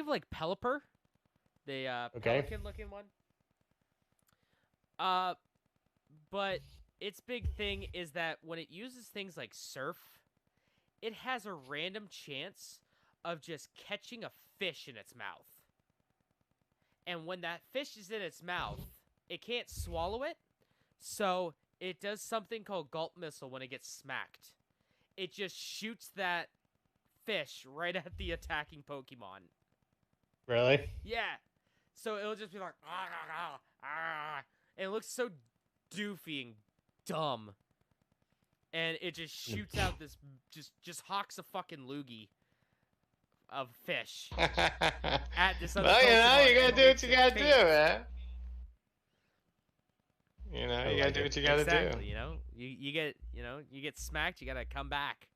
like Pelipper, the pelican looking one. But its big thing is that when it uses things like Surf, it has a random chance of just catching a fish in its mouth. And when that fish is in its mouth, it can't swallow it, so it does something called Gulp Missile when it gets smacked. It just shoots that fish right at the attacking Pokemon. Really? Yeah. So it'll just be like, ah, ah, ah, and it looks so doofy and dumb. And it just shoots out this, just hawks a fucking loogie of fish at this other Well, Pokemon you gotta and do what makes you it gotta do, faint. man. You know, I you gotta like do it. what you gotta Exactly. do. You get smacked. You gotta come back.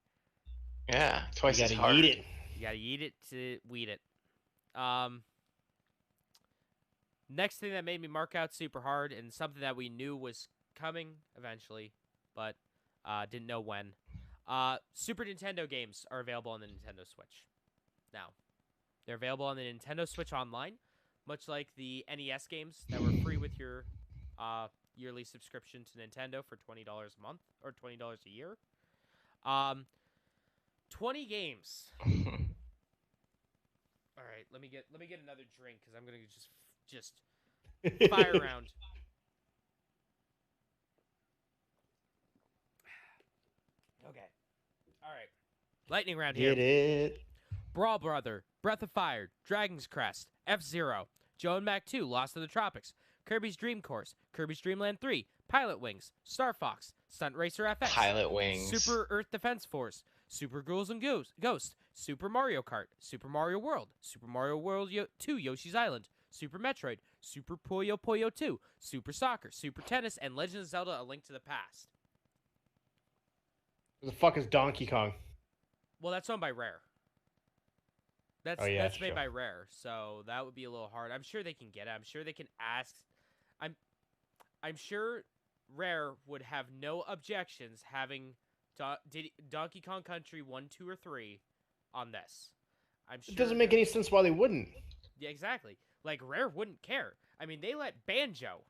Yeah, You twice as gotta hard. eat it. You gotta eat it to weed it. Next thing that made me mark out super hard, and something that we knew was coming eventually, but didn't know when. Super Nintendo games are available on the Nintendo Switch now. They're available on the Nintendo Switch Online, much like the NES games that were free with your yearly subscription to Nintendo for $20 a month or $20 a year. 20 games. All right, let me get another drink because I'm gonna just fire round. Okay. All right. Lightning round here. Get it. Brawl Brother, Breath of Fire, Dragon's Crest, F-Zero, Joe and Mac 2, Lost in the Tropics, Kirby's Dream Course, Kirby's Dream Land 3, Pilot Wings, Star Fox, Stunt Racer FX, Pilot Wings. Super Earth Defense Force, Super Ghouls and Ghost, Super Mario Kart, Super Mario World, Super Mario World 2 Yoshi's Island, Super Metroid, Super Puyo Puyo 2, Super Soccer, Super Tennis, and Legend of Zelda: A Link to the Past. Who the fuck is Donkey Kong? Well, that's owned by Rare. That's Oh, yeah, that's that's made true. by Rare, so that would be a little hard. I'm sure they can get it. I'm sure they can ask. I'm sure Rare would have no objections having Donkey Kong Country 1, 2, or 3 on this. I'm sure It doesn't make any sense why they wouldn't. Yeah, exactly. Like Rare wouldn't care. I mean, they let Banjo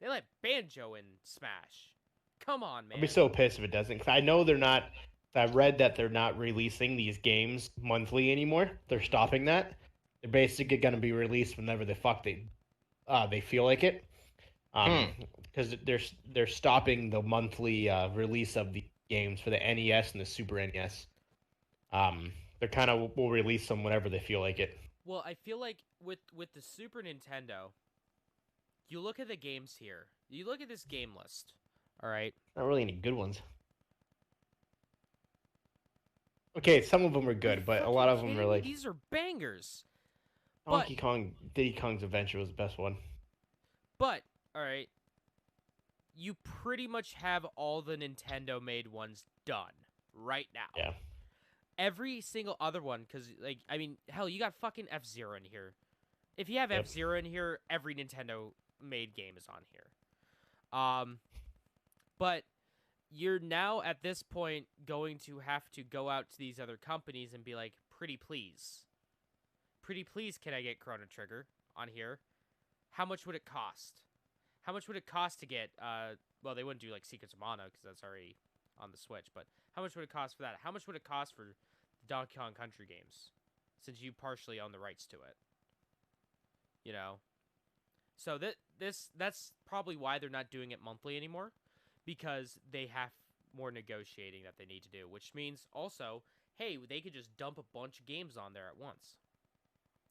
in Smash. Come on, man. I'd be so pissed if it doesn't. 'Cause I know they're not. I read that they're not releasing these games monthly anymore. They're stopping that. They're basically going to be released whenever the fuck they feel like it. Because they're stopping the monthly release of the games for the NES and the Super NES. They're kind of will release them whenever they feel like it. Well, I feel like with the Super Nintendo, you look at the games here. You look at this game list. All right. Not really any good ones. Okay, some of them are good, but a lot of them are like these are bangers. Donkey Kong. Diddy Kong's Adventure was the best one. But all right, you pretty much have all the Nintendo made ones done right now. Yeah. Every single other one, because like I mean, hell, you got fucking F-Zero in here. If you have Yep. F-Zero in here, every Nintendo made game is on here. But you're now at this point going to have to go out to these other companies and be like, pretty please, can I get Chrono Trigger on here? How much would it cost? How much would it cost to get? Well, they wouldn't do like Secrets of Mana because that's already on the Switch. But how much would it cost for that? How much would it cost for the Donkey Kong Country games, since you partially own the rights to it? You know. So that's probably why they're not doing it monthly anymore, because they have more negotiating that they need to do, which means also, hey, they could just dump a bunch of games on there at once.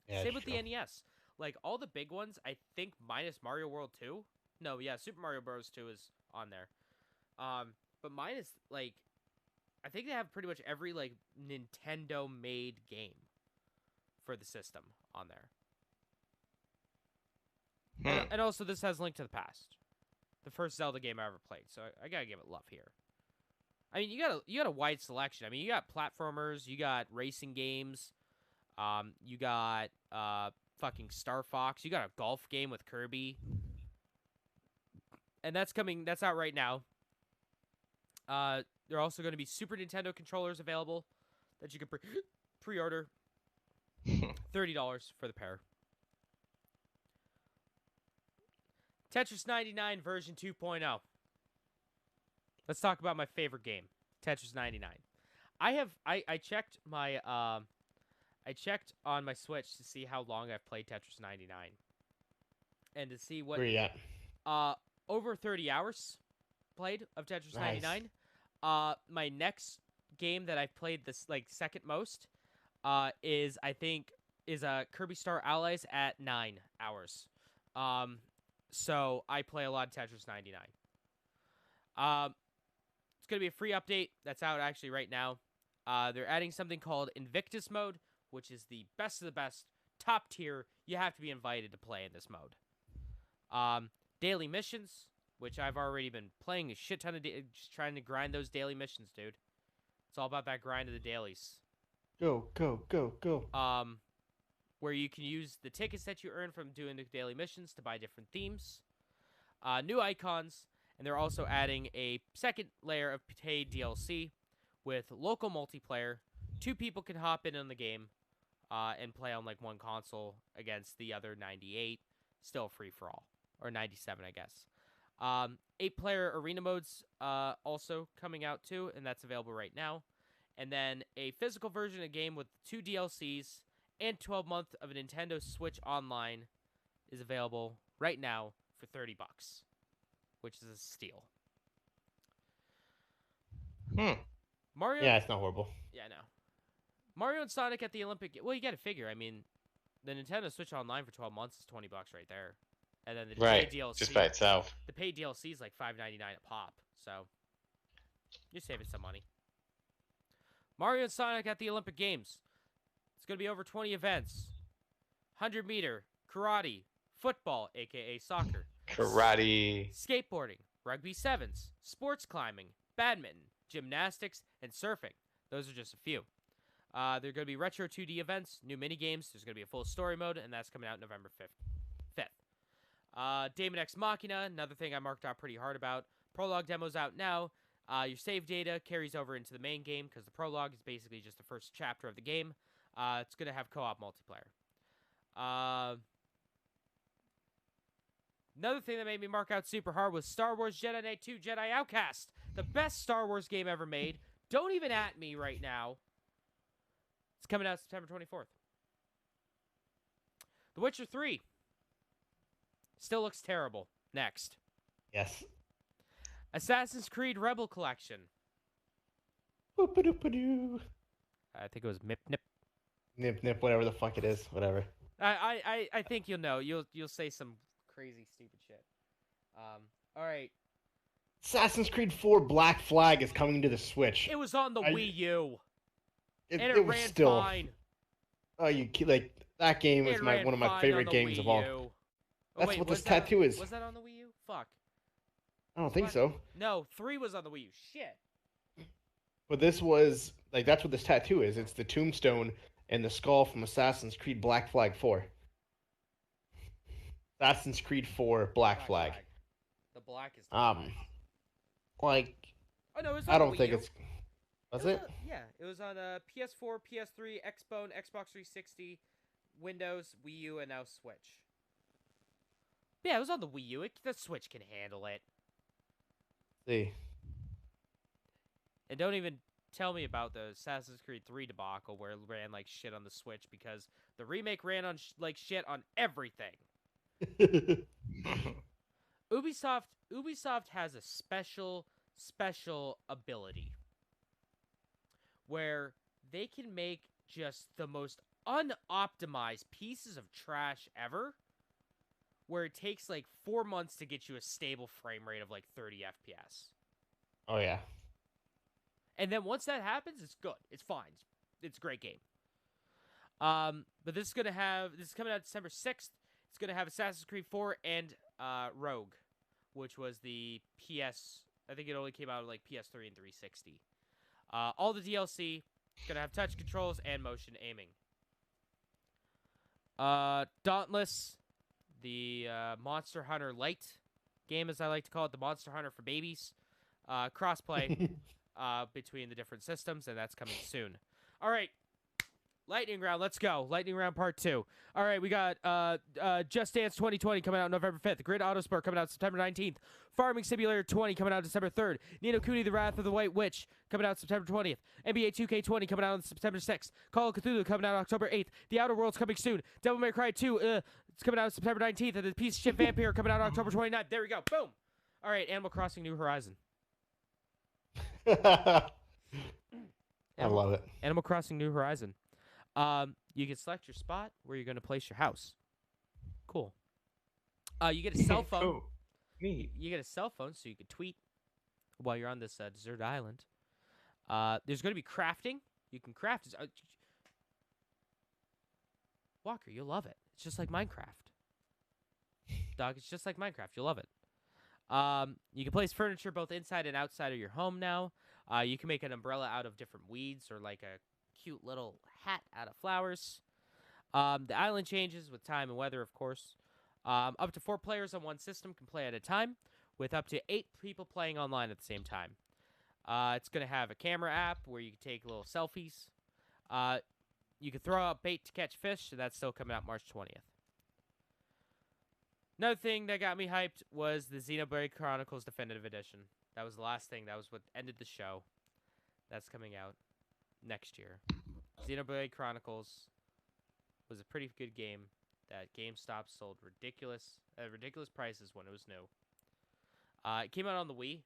Yeah, Same that's with true. the NES. Like all the big ones, I think minus Mario World 2. No, yeah, Super Mario Bros. 2 is on there. But minus like, I think they have pretty much every like Nintendo made game for the system on there. And also, this has Link to the Past, the first Zelda game I ever played. So I gotta give it love here. I mean, you got a wide selection. I mean, you got platformers, you got racing games, you got fucking Star Fox, you got a golf game with Kirby, and that's out right now. There are also going to be Super Nintendo controllers available that you can pre-order. $30 for the pair. Tetris 99 version 2.0. Let's talk about my favorite game, Tetris 99. I checked my I checked on my Switch to see how long I've played Tetris 99, and to see what Where you at? over 30 hours played of Tetris Nice. 99. My next game that I've played this like second most is Kirby Star Allies at 9 hours. So I play a lot of Tetris 99. It's going to be a free update that's out actually right now. They're adding something called Invictus mode, which is the best of the best, top tier. You have to be invited to play in this mode. Daily missions, which I've already been playing a shit ton of, just trying to grind those daily missions, dude. It's all about that grind of the dailies. Go, go, go, go. Where you can use the tickets that you earn from doing the daily missions to buy different themes, new icons, and they're also adding a second layer of paid DLC with local multiplayer. 2 people can hop in on the game and play on like one console against the other 98, still free for all, or 97, I guess. 8-player arena modes also coming out too, and that's available right now. And then a physical version of the game with 2 DLCs and 12 months of a Nintendo Switch Online is available right now for $30, which is a steal. Mario. Yeah, it's not horrible. Yeah, I know. Mario and Sonic at the Olympic. Well, you got to figure. I mean, the Nintendo Switch Online for 12 months is $20 right there, and then the paid DLC just by itself. The paid DLC is like $5.99 a pop, so you're saving some money. Mario and Sonic at the Olympic Games. It's going to be over 20 events. 100-meter, karate, football, a.k.a. soccer. Karate. Skateboarding, rugby sevens, sports climbing, badminton, gymnastics, and surfing. Those are just a few. There are going to be retro 2D events, new mini-games. There's going to be a full story mode, and that's coming out November 5th. Daemon X Machina, another thing I marked out pretty hard about. Prologue demo's out now. Your save data carries over into the main game because the prologue is basically just the first chapter of the game. It's going to have co-op multiplayer. Another thing that made me mark out super hard was Star Wars Jedi Knight 2 Jedi Outcast. The best Star Wars game ever made. Don't even at me right now. It's coming out September 24th. The Witcher 3. Still looks terrible. Next. Yes. Assassin's Creed Rebel Collection. Boop-a-doop-a-doo. I think it was Mip Nip. Nip, nip, whatever the fuck it is. Whatever. I think you'll know. You'll say some crazy stupid shit. All right. Assassin's Creed 4 Black Flag is coming to the Switch. It was on the Wii U. And It it was ran still. fine. Oh, like that game is It one ran of my fine favorite on the games Wii of all. U. Oh, That's wait, what was this that tattoo is. Was that on the Wii U? Fuck. I don't think What? so. No, 3 was on the Wii U. Shit. But this was like that's what this tattoo is. It's the tombstone and the skull from Assassin's Creed Black Flag 4. Assassin's Creed 4 Black Flag. The black is. Like Oh no, it was on I the don't Wii think U. it's. Was it? Yeah, it was on PS4, PS3, Xbone, Xbox 360, Windows, Wii U, and now Switch. Yeah, it was on the Wii U. The Switch can handle it. See. And don't even tell me about the Assassin's Creed 3 debacle where it ran like shit on the Switch because the remake ran on like shit on everything. Ubisoft has a special ability where they can make just the most unoptimized pieces of trash ever, where it takes like 4 months to get you a stable frame rate of like 30 FPS. Oh yeah. And then once that happens, it's good. It's fine. It's a great game. But this is coming out December 6th. It's gonna have Assassin's Creed 4 and Rogue, which was the PS. I think it only came out on like PS3 and 360. All the DLC gonna have touch controls and motion aiming. Dauntless, the Monster Hunter Lite game, as I like to call it, the Monster Hunter for babies. Crossplay between the different systems, and that's coming soon. All right. Lightning Round, let's go. Lightning Round Part 2. All right, we got Just Dance 2020 coming out November 5th. Grid Autosport coming out September 19th. Farming Simulator 20 coming out December 3rd. Ni no Kuni: The Wrath of the White Witch coming out September 20th. NBA 2K20 coming out on September 6th. Call of Cthulhu coming out October 8th. The Outer Worlds coming soon. Devil May Cry 2, it's coming out September 19th. And the Piece of Shit Vampire coming out October 29th. There we go. Boom. All right, Animal Crossing New Horizon. I love it. Animal Crossing New Horizon. You can select your spot where you're going to place your house. Cool. You get a cell phone. Cool. Neat. You get a cell phone so you can tweet while you're on this desert island. There's going to be crafting. You can craft. Walker, you'll love it. It's just like Minecraft. Dog, it's just like Minecraft. You'll love it. You can place furniture both inside and outside of your home now. You can make an umbrella out of different weeds or like a cute little hat out of flowers. The island changes with time and weather, of course. Up to 4 players on one system can play at a time, with up to 8 people playing online at the same time. It's going to have a camera app where you can take little selfies. You can throw out bait to catch fish, so that's still coming out March 20th. Another thing that got me hyped was the Xenoblade Chronicles Definitive Edition. That was the last thing. That was what ended the show. That's coming out next year. Xenoblade Chronicles was a pretty good game that GameStop sold ridiculous prices when it was new. It came out on the Wii.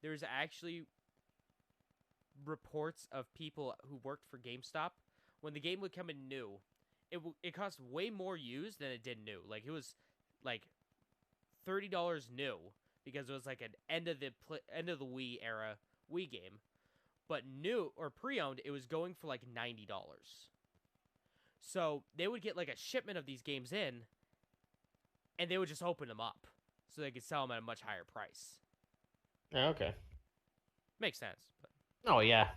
There's actually reports of people who worked for GameStop. When the game would come in new, it cost way more used than it did new. Like, it was like $30 new because it was like an end of the Wii era Wii game. But new or pre-owned, it was going for like $90. So they would get like a shipment of these games in, and they would just open them up so they could sell them at a much higher price. Yeah, okay. Makes sense. But... Oh yeah.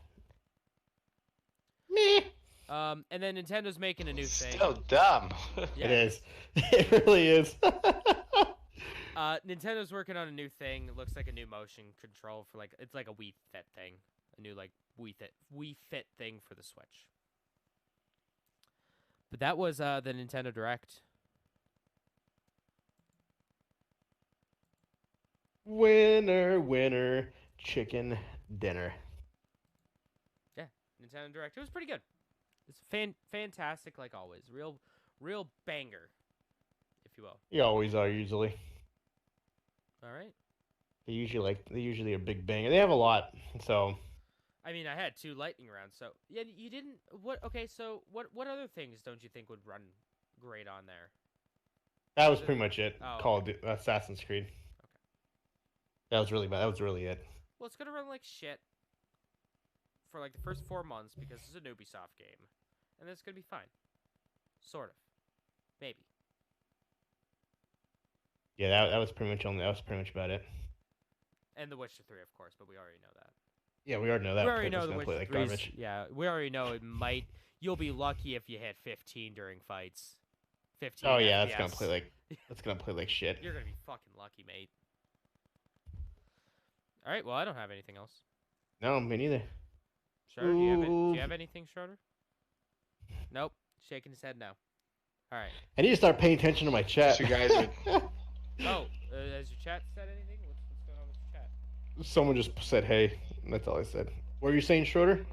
Meh. And then Nintendo's making a new thing. Still dumb. Yeah. It is. It really is. Nintendo's working on a new thing. It looks like a new motion control for like it's like a Wii Fit thing, a new like Wii Fit thing for the Switch. But that was the Nintendo Direct. Winner, winner, chicken dinner. Yeah, Nintendo Direct. It was pretty good. It's fantastic like always. Real banger, if you will. You always are usually. All right. They usually a big banger. They have a lot, so. I mean, I had 2 lightning rounds, so yeah. You didn't. What? Okay, so what other things don't you think would run great on there? That was pretty much it. Oh, Called Assassin's Creed. Okay. That was really bad. That was really it. Well, it's gonna run like shit for like the first 4 months because it's an Ubisoft game, and then it's gonna be fine. Sort of, maybe. Yeah, that was pretty much about it. And The Witcher 3, of course, but we already know that. Yeah, we already know that. We already know Playbook's The gonna play Witcher like 3's garbage. yeah, we already know it might. You'll be lucky if you hit 15 during fights. 15. Oh yeah, that's FPS. gonna play like shit. You're gonna be fucking lucky, mate. All right. Well, I don't have anything else. No, me neither. Schroeder, do Ooh. you have anything, Schroeder? Nope. Shaking his head no. All right. I need to start paying attention to my chat. You guys are... Oh, has your chat said anything? What's going on with your chat? Someone just said hey. That's all I said. What are you saying, Schroeder?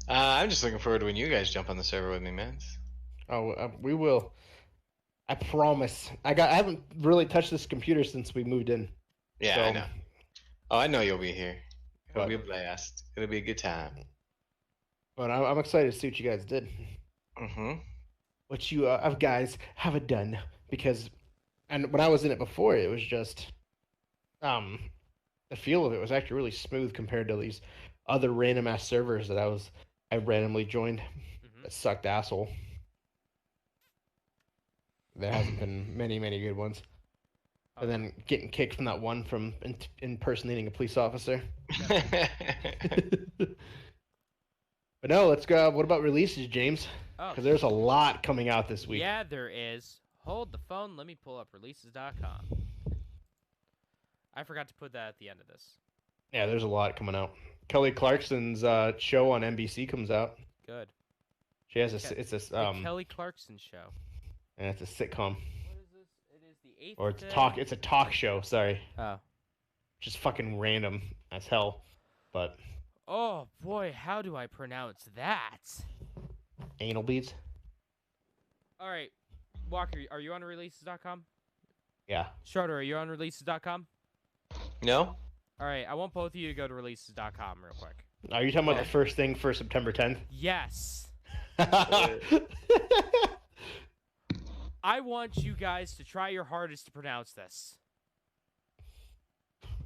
I'm just looking forward to when you guys jump on the server with me, man. Oh, we will. I promise. I haven't really touched this computer since we moved in. Yeah, So- I know. Oh, I know you'll be here. It'll But- be a blast. It'll be a good time. But I'm excited to see what you guys did. Mm-hmm. What you guys haven't done, because, and when I was in it before, it was just, the feel of it was actually really smooth compared to these other random ass servers that I randomly joined. Mm-hmm. That sucked asshole. There hasn't been many good ones. And then getting kicked from that one from impersonating a police officer. But no, let's go. What about releases, James? Oh, Because there's a lot coming out this week. yeah, there is. Hold the phone. Let me pull up releases.com. I forgot to put that at the end of this. Yeah, there's a lot coming out. Kelly Clarkson's show on NBC comes out. Good. She has The Kelly Clarkson Show. and it's a sitcom, What is this? It is the 8th. or it's day. It's a talk show. Sorry, Oh. just fucking random as hell. But Oh boy, how do I pronounce that? anal beads. All right, Walker, are you on releases.com? Yeah. Schroeder, are you on releases.com? No? All right, I want both of you to go to releases.com real quick. Are you talking about the first thing for September 10th? Yes. I want you guys to try your hardest to pronounce this.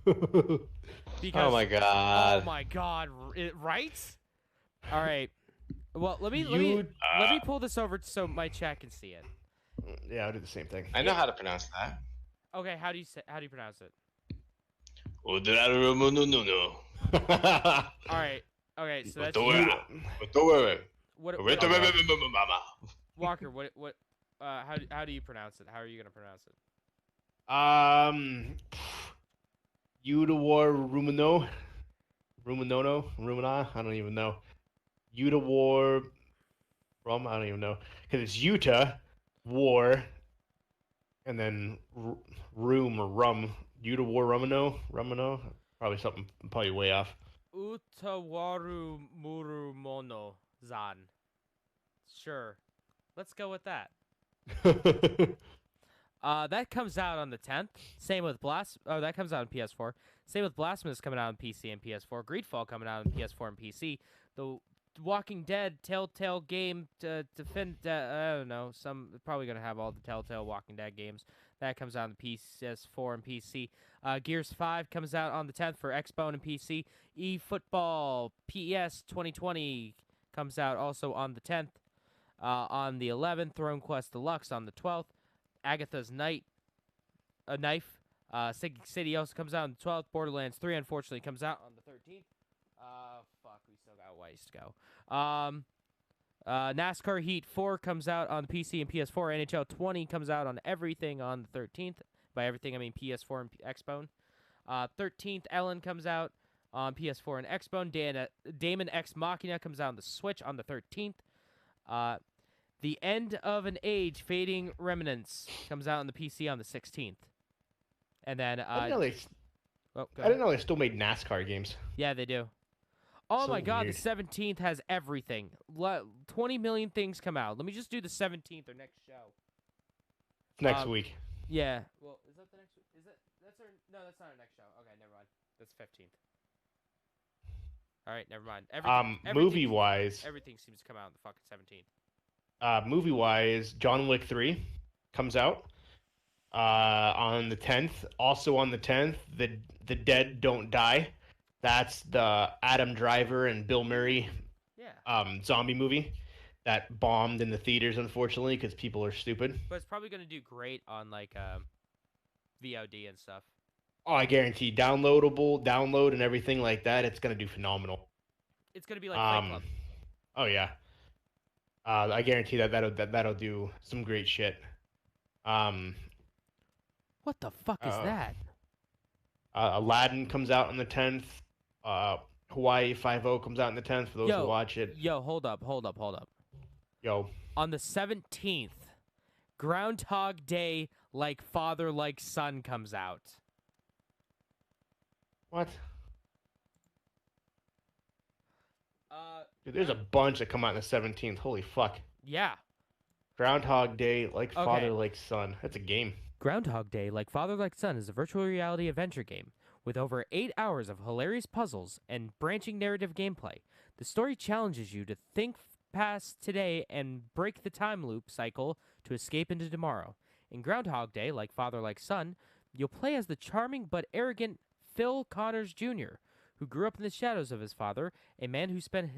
Because, Oh my god. Oh my god, right? All right. Well, let me You- pull this over so my chat can see it. Yeah, I'll do the same thing. I know how to pronounce that. Okay, how do you pronounce it? No. All right. Okay, so that's what Walker. What? How do you pronounce it? How are you gonna pronounce it? Utawar Rumina. I don't even know. Utawar Rum. I don't even know because it's Utah, War, and then Room or Rum. Utawar Rumino. Probably something. Probably way off. Utawaru Murumono Zan. Sure. Let's go with that. That comes out on the 10th. Same with that comes out on PS4. Same with Blasphemous coming out on PC and PS4. Greedfall coming out on PS4 and PC. The Walking Dead Telltale game to defend. I don't know. Probably gonna have all the Telltale Walking Dead games. That comes out on the PS4 and PC. Gears 5 comes out on the 10th for Xbone and PC. eFootball PES 2020 comes out also on the 10th. On the 11th, Throne Quest Deluxe on the 12th. Agatha's Knife. Sinking City also comes out on the 12th. Borderlands 3, unfortunately, comes out on the 13th. Fuck, we still got ways to go. NASCAR Heat 4 comes out on the PC and PS4. NHL 20 comes out on everything on the 13th. By everything, I mean PS4 and Xbone. 13th, Ellen comes out on PS4 and Xbone. Damon X Machina comes out on the Switch on the 13th. The End of an Age, Fading Remnants comes out on the PC on the 16th. And then I didn't go know they still made NASCAR games. Yeah, they do. Oh So my god, weird. the 17th has everything. 20 million things come out. Let me just do the 17th or next show. Next week. Yeah. Well, is that the next week? No, that's not our next show. Okay, never mind. That's 15th. All right, never mind. Movie wise, everything seems to come out on the fucking 17th. movie wise, John Wick 3 comes out on the 10th. Also on the 10th, the Dead Don't Die. That's the Adam Driver and Bill Murray zombie movie that bombed in the theaters, unfortunately, because people are stupid. But it's probably gonna do great on like VOD and stuff. Oh, I guarantee download and everything like that. It's gonna do phenomenal. It's gonna be like Fight Club. Oh yeah. I guarantee that'll do some great shit. What the fuck is that? Aladdin comes out on the 10th. Hawaii 5-0 comes out on the 10th for those who watch it. Yo, hold up. Yo. On the 17th, Groundhog Day, Like Father, Like Son comes out. What? Dude, there's a bunch that come out on the 17th. Holy fuck. Yeah. Groundhog Day, Like Father, Like Son. That's a game. Groundhog Day, Like Father, Like Son is a virtual reality adventure game with over 8 hours of hilarious puzzles and branching narrative gameplay. The story challenges you to think past today and break the time loop cycle to escape into tomorrow. In Groundhog Day, Like Father, Like Son, you'll play as the charming but arrogant Phil Connors Jr., who grew up in the shadows of his father, a man who spent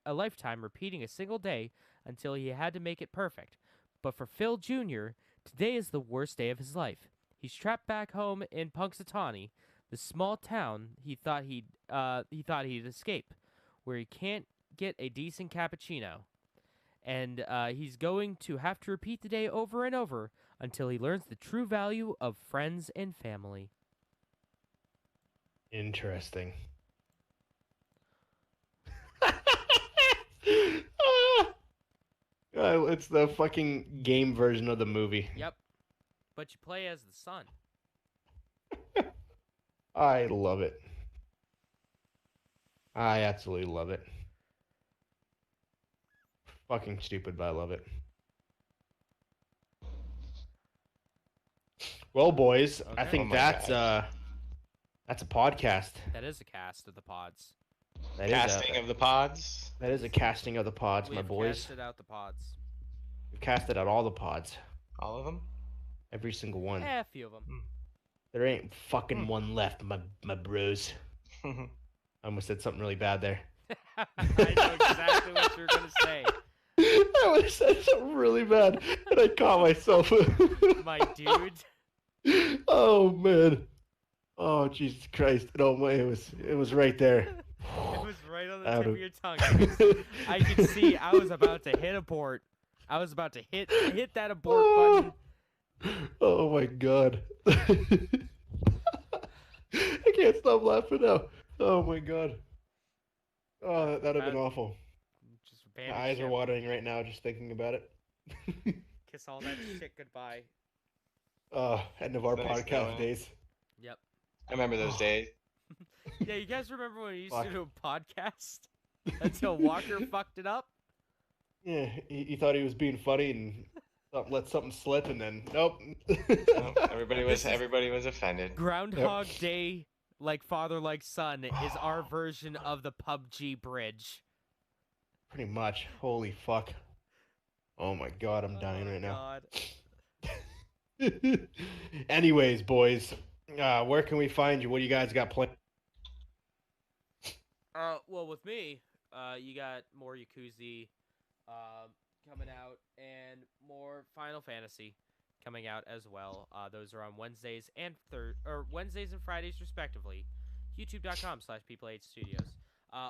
a lifetime repeating a single day until he had to make it perfect. But for Phil Jr., today is the worst day of his life. He's trapped back home in Punxsutawney, the small town he thought he'd escape, where he can't get a decent cappuccino. And he's going to have to repeat the day over and over until he learns the true value of friends and family. Interesting. It's the fucking game version of the movie. Yep. But you play as the son. I love it. I absolutely love it. Fucking stupid, but I love it. Well, boys, I Okay. think Oh my that's a podcast. That is a cast of the pods. That Casting of the pods. That is a casting of the pods, my We've boys. casted out the pods. We've casted out all the pods. All of them. Every single one. A few of them. There ain't fucking one left, my bros. I almost said something really bad there. I know exactly what you're gonna say, I would have said something really bad, and I caught myself. my dude. Oh, man. Oh Jesus Christ! No way, it was right there. It was right on the Out tip of of- your tongue. I could see I was about to hit abort. I was about to hit that abort button. Oh my god. I can't stop laughing now. Oh my god. Oh, that'd have been awful. Just My abandon eyes are ship. watering right now just thinking about it. Kiss all that shit goodbye. End of our It's nice podcast knowing. days. Yep. I remember those days. Yeah, you guys remember when we used Fuck. to do a podcast until Walker fucked it up? Yeah, he thought he was being funny and let something slip, and then nope. Well, everybody was offended. Groundhog Day, like father, like son, is our version of the PUBG bridge. Pretty much. Holy fuck. Oh my god, I'm dying Oh, right God. now. Anyways, boys, where can we find you? What do you guys got planned? Well, with me, you got more Yakuza coming out and more Final Fantasy coming out as well. Those are on Wednesdays and Wednesdays and Fridays respectively. YouTube.com/People8Studios.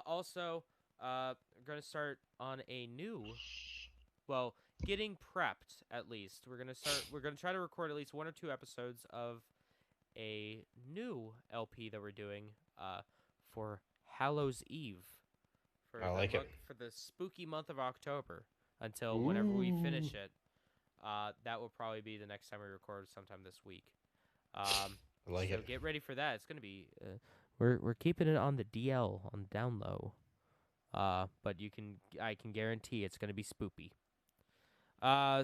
Also, we're gonna start on a new, well, getting prepped at least. We're gonna try to record at least 1 or 2 episodes of a new LP that we're doing for Hallows Eve. I like it. For the spooky month of October until whenever we finish it. That will probably be the next time we record, sometime this week. I like so it. get ready for that. It's gonna be we're keeping it on the DL, on the down low. But I can guarantee it's gonna be spoopy.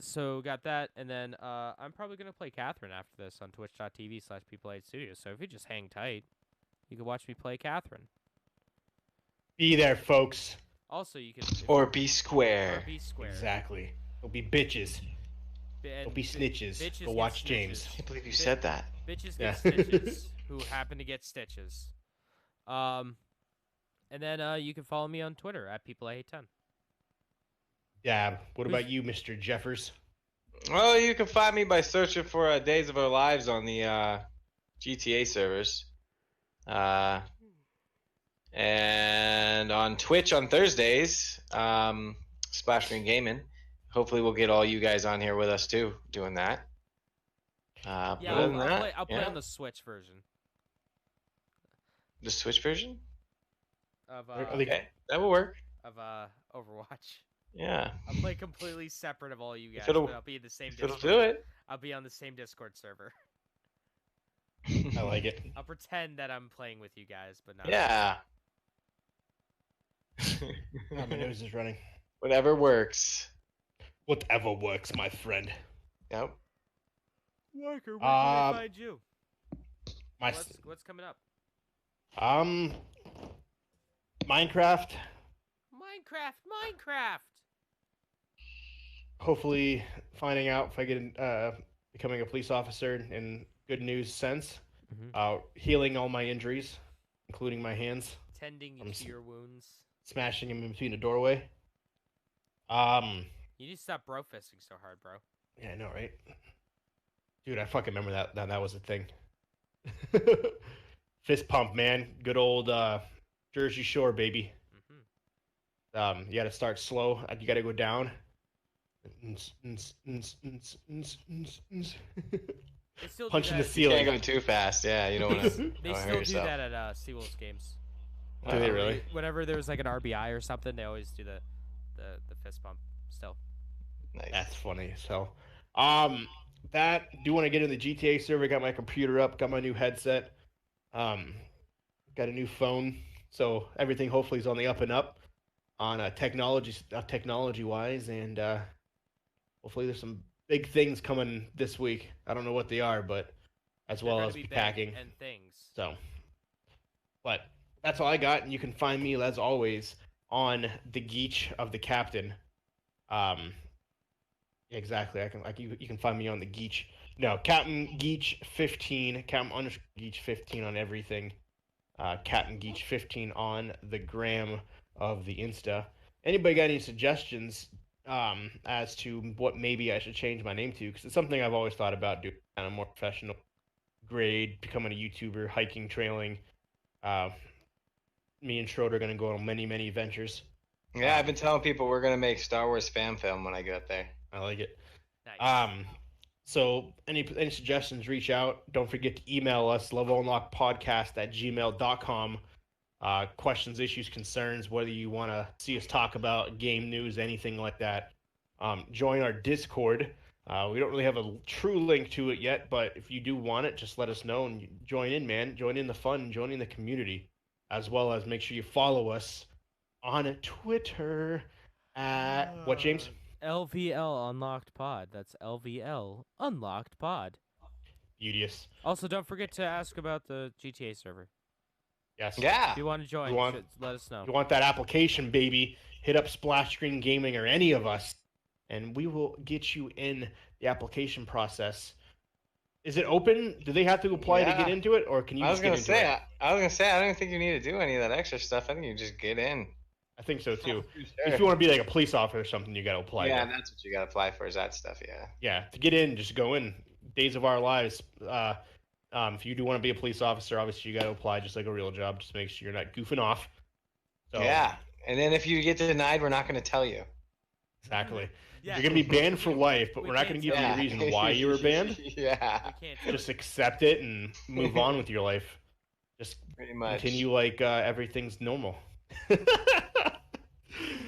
So got that, and then I'm probably gonna play Catherine after this on twitch.tv/People8Studios. So if you just hang tight, you can watch me play Catherine. Be there, folks. Also, you can Or be square. be square. Exactly. Don't be bitches. Don't be snitches. Bitches Go get watch James. I can't believe you said that. Bitches Yeah. get stitches who happen to get stitches. And then you can follow me on Twitter at PeopleIHate10. Yeah. What about you, Mr. Jeffers? Well, you can find me by searching for Days of Our Lives on the GTA servers. And on Twitch on Thursdays, Splash Screen Gaming. Hopefully, we'll get all you guys on here with us too, doing that. Yeah, But other than that, I'll play yeah. on the Switch version The Switch version. of Are they- Okay, that will work. Overwatch. Yeah, I'll play completely separate of all you guys, it'll- but I'll be in the same if it'll Discord. do it. I'll be on the same Discord server. I like it. I'll pretend that I'm playing with you guys, but not. Yeah. Oh, my nose is running. Whatever works. Whatever works, my friend. Yep. Walker, where can I Um, find you? My What's coming up? Minecraft. Minecraft. Hopefully, finding out if I get becoming a police officer in good news sense. Mhm. Healing all my injuries, including my hands. Tending I'm to your wounds. Smashing him in between the doorway. You need to stop bro fisting so hard, bro. Yeah, I know, right? Dude, I fucking remember that was a thing. Fist pump, man. Good old Jersey Shore, baby. Mm-hmm. You gotta start slow. You gotta go down. They still Punching do the that. You can't ceiling. go too fast. Yeah, you don't want to. They still do that at Seawolves games. Do they really? Whenever there's like an RBI or something, they always do the fist pump. Still. Nice. That's funny. So, that do want to get in the GTA server. Got my computer up. Got my new headset. Got a new phone. So everything hopefully is on the up and up on technology wise, and hopefully there's some big things coming this week. I don't know what they are, but as They're well gonna as be big packing. and things. So, but that's all I got, and you can find me as always on the Geech of the Captain. Exactly. You can find me on the Geech. No, Captain Geech 15, Captain _Geech 15 on everything. Captain Geech 15 on the gram of the Insta. Anybody got any suggestions as to what maybe I should change my name to? Because it's something I've always thought about doing, kind of more professional upgrade, becoming a YouTuber, hiking, trailing. Me and Schroeder are gonna go on many, many ventures. Yeah, I've been telling people we're gonna make Star Wars fan film when I get there. I like it. Nice. So any suggestions, reach out. Don't forget to email us, levelunlockpodcast@gmail.com. Questions, issues, concerns, whether you want to see us talk about game news, anything like that. Join our Discord. We don't really have a true link to it yet, but if you do want it, just let us know and join in, man. Join in the fun, join in the community, as well as make sure you follow us on Twitter at what, James? LVL Unlocked Pod. That's LVL Unlocked Pod. Beauteous. Also, don't forget to ask about the GTA server. Yes. Yeah. If you want to join, You want- let us know. If you want that application, baby, hit up Splash Screen Gaming or any of us, and we will get you in the application process. Is it open? Do they have to apply to get Yeah. into it, or can you I was just gonna get into say, it? I was gonna say, I don't think you need to do any of that extra stuff. I think you just get in. I think so too. Sure. If you want to be like a police officer or something, you got to apply. Yeah, there. that's what you gotta apply for is that stuff. Yeah. Yeah, to get in, just go in. Days of Our Lives. If you do want to be a police officer, obviously you got to apply just like a real job. Just make sure you're not goofing off. So, Yeah. And then if you get denied, we're not gonna tell you. exactly. Yeah. You're gonna be banned for life, but We we're not can't gonna give you Yeah. a reason why you were banned. Yeah. We can't. Just accept it and move on with your life. Just Pretty much. continue like everything's normal.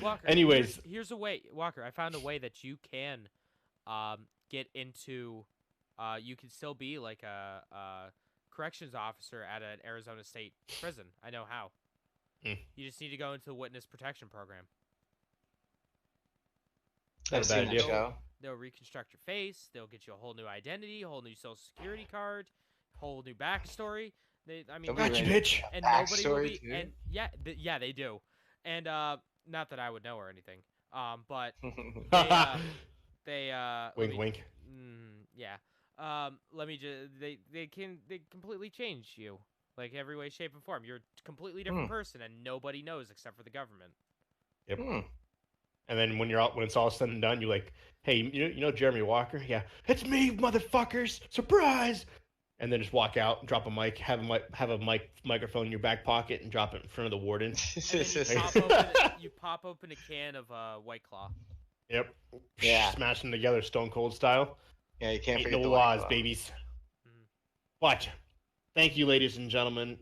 Walker, Anyways, here's a way. Walker, I found a way that you can, get into. You can still be like a corrections officer at an Arizona State prison. I know how. Hmm. You just need to go into the witness protection program. Not I've a bad seen the idea. show. They'll reconstruct your face. They'll get you a whole new identity, a whole new social security card, whole new backstory. I mean, They'll be Got you, ready. bitch. and nobody will Backstory, be. too? And yeah, they do. And not that I would know or anything. But they let Wink, me- wink. yeah. Let me just they completely change you, like every way, shape, and form. You're a completely different person, and nobody knows except for the government. Yep. Hmm. And then when it's all said and done, you're like, "Hey, you know Jeremy Walker? Yeah, it's me, motherfuckers! Surprise!" And then just walk out, drop a mic, have a microphone in your back pocket, and drop it in front of the warden. And then you pop open a can of White Claw. Yep. Yeah. Smash them together, Stone Cold style. Yeah, you can't Ain't forget no the laws, White Claw. babies. Mhm. But thank you, ladies and gentlemen,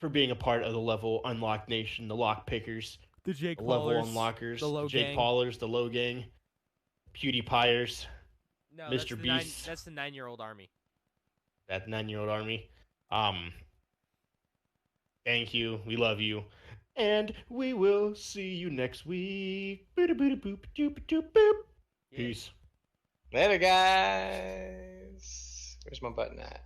for being a part of the Level Unlocked Nation, the Lock Pickers, The Jake the Level Unlockers, the Low Jake Gang. Paulers, the Low Gang, PewDiePiers, No, Mr. Beast. That's the 9-year-old army. that 9-year-old army. Thank you. We love you. And we will see you next week. Boop-a-boop-a-boop-a-doop-a-doop-boop. Yeah. Peace. Later, guys. Where's my button at?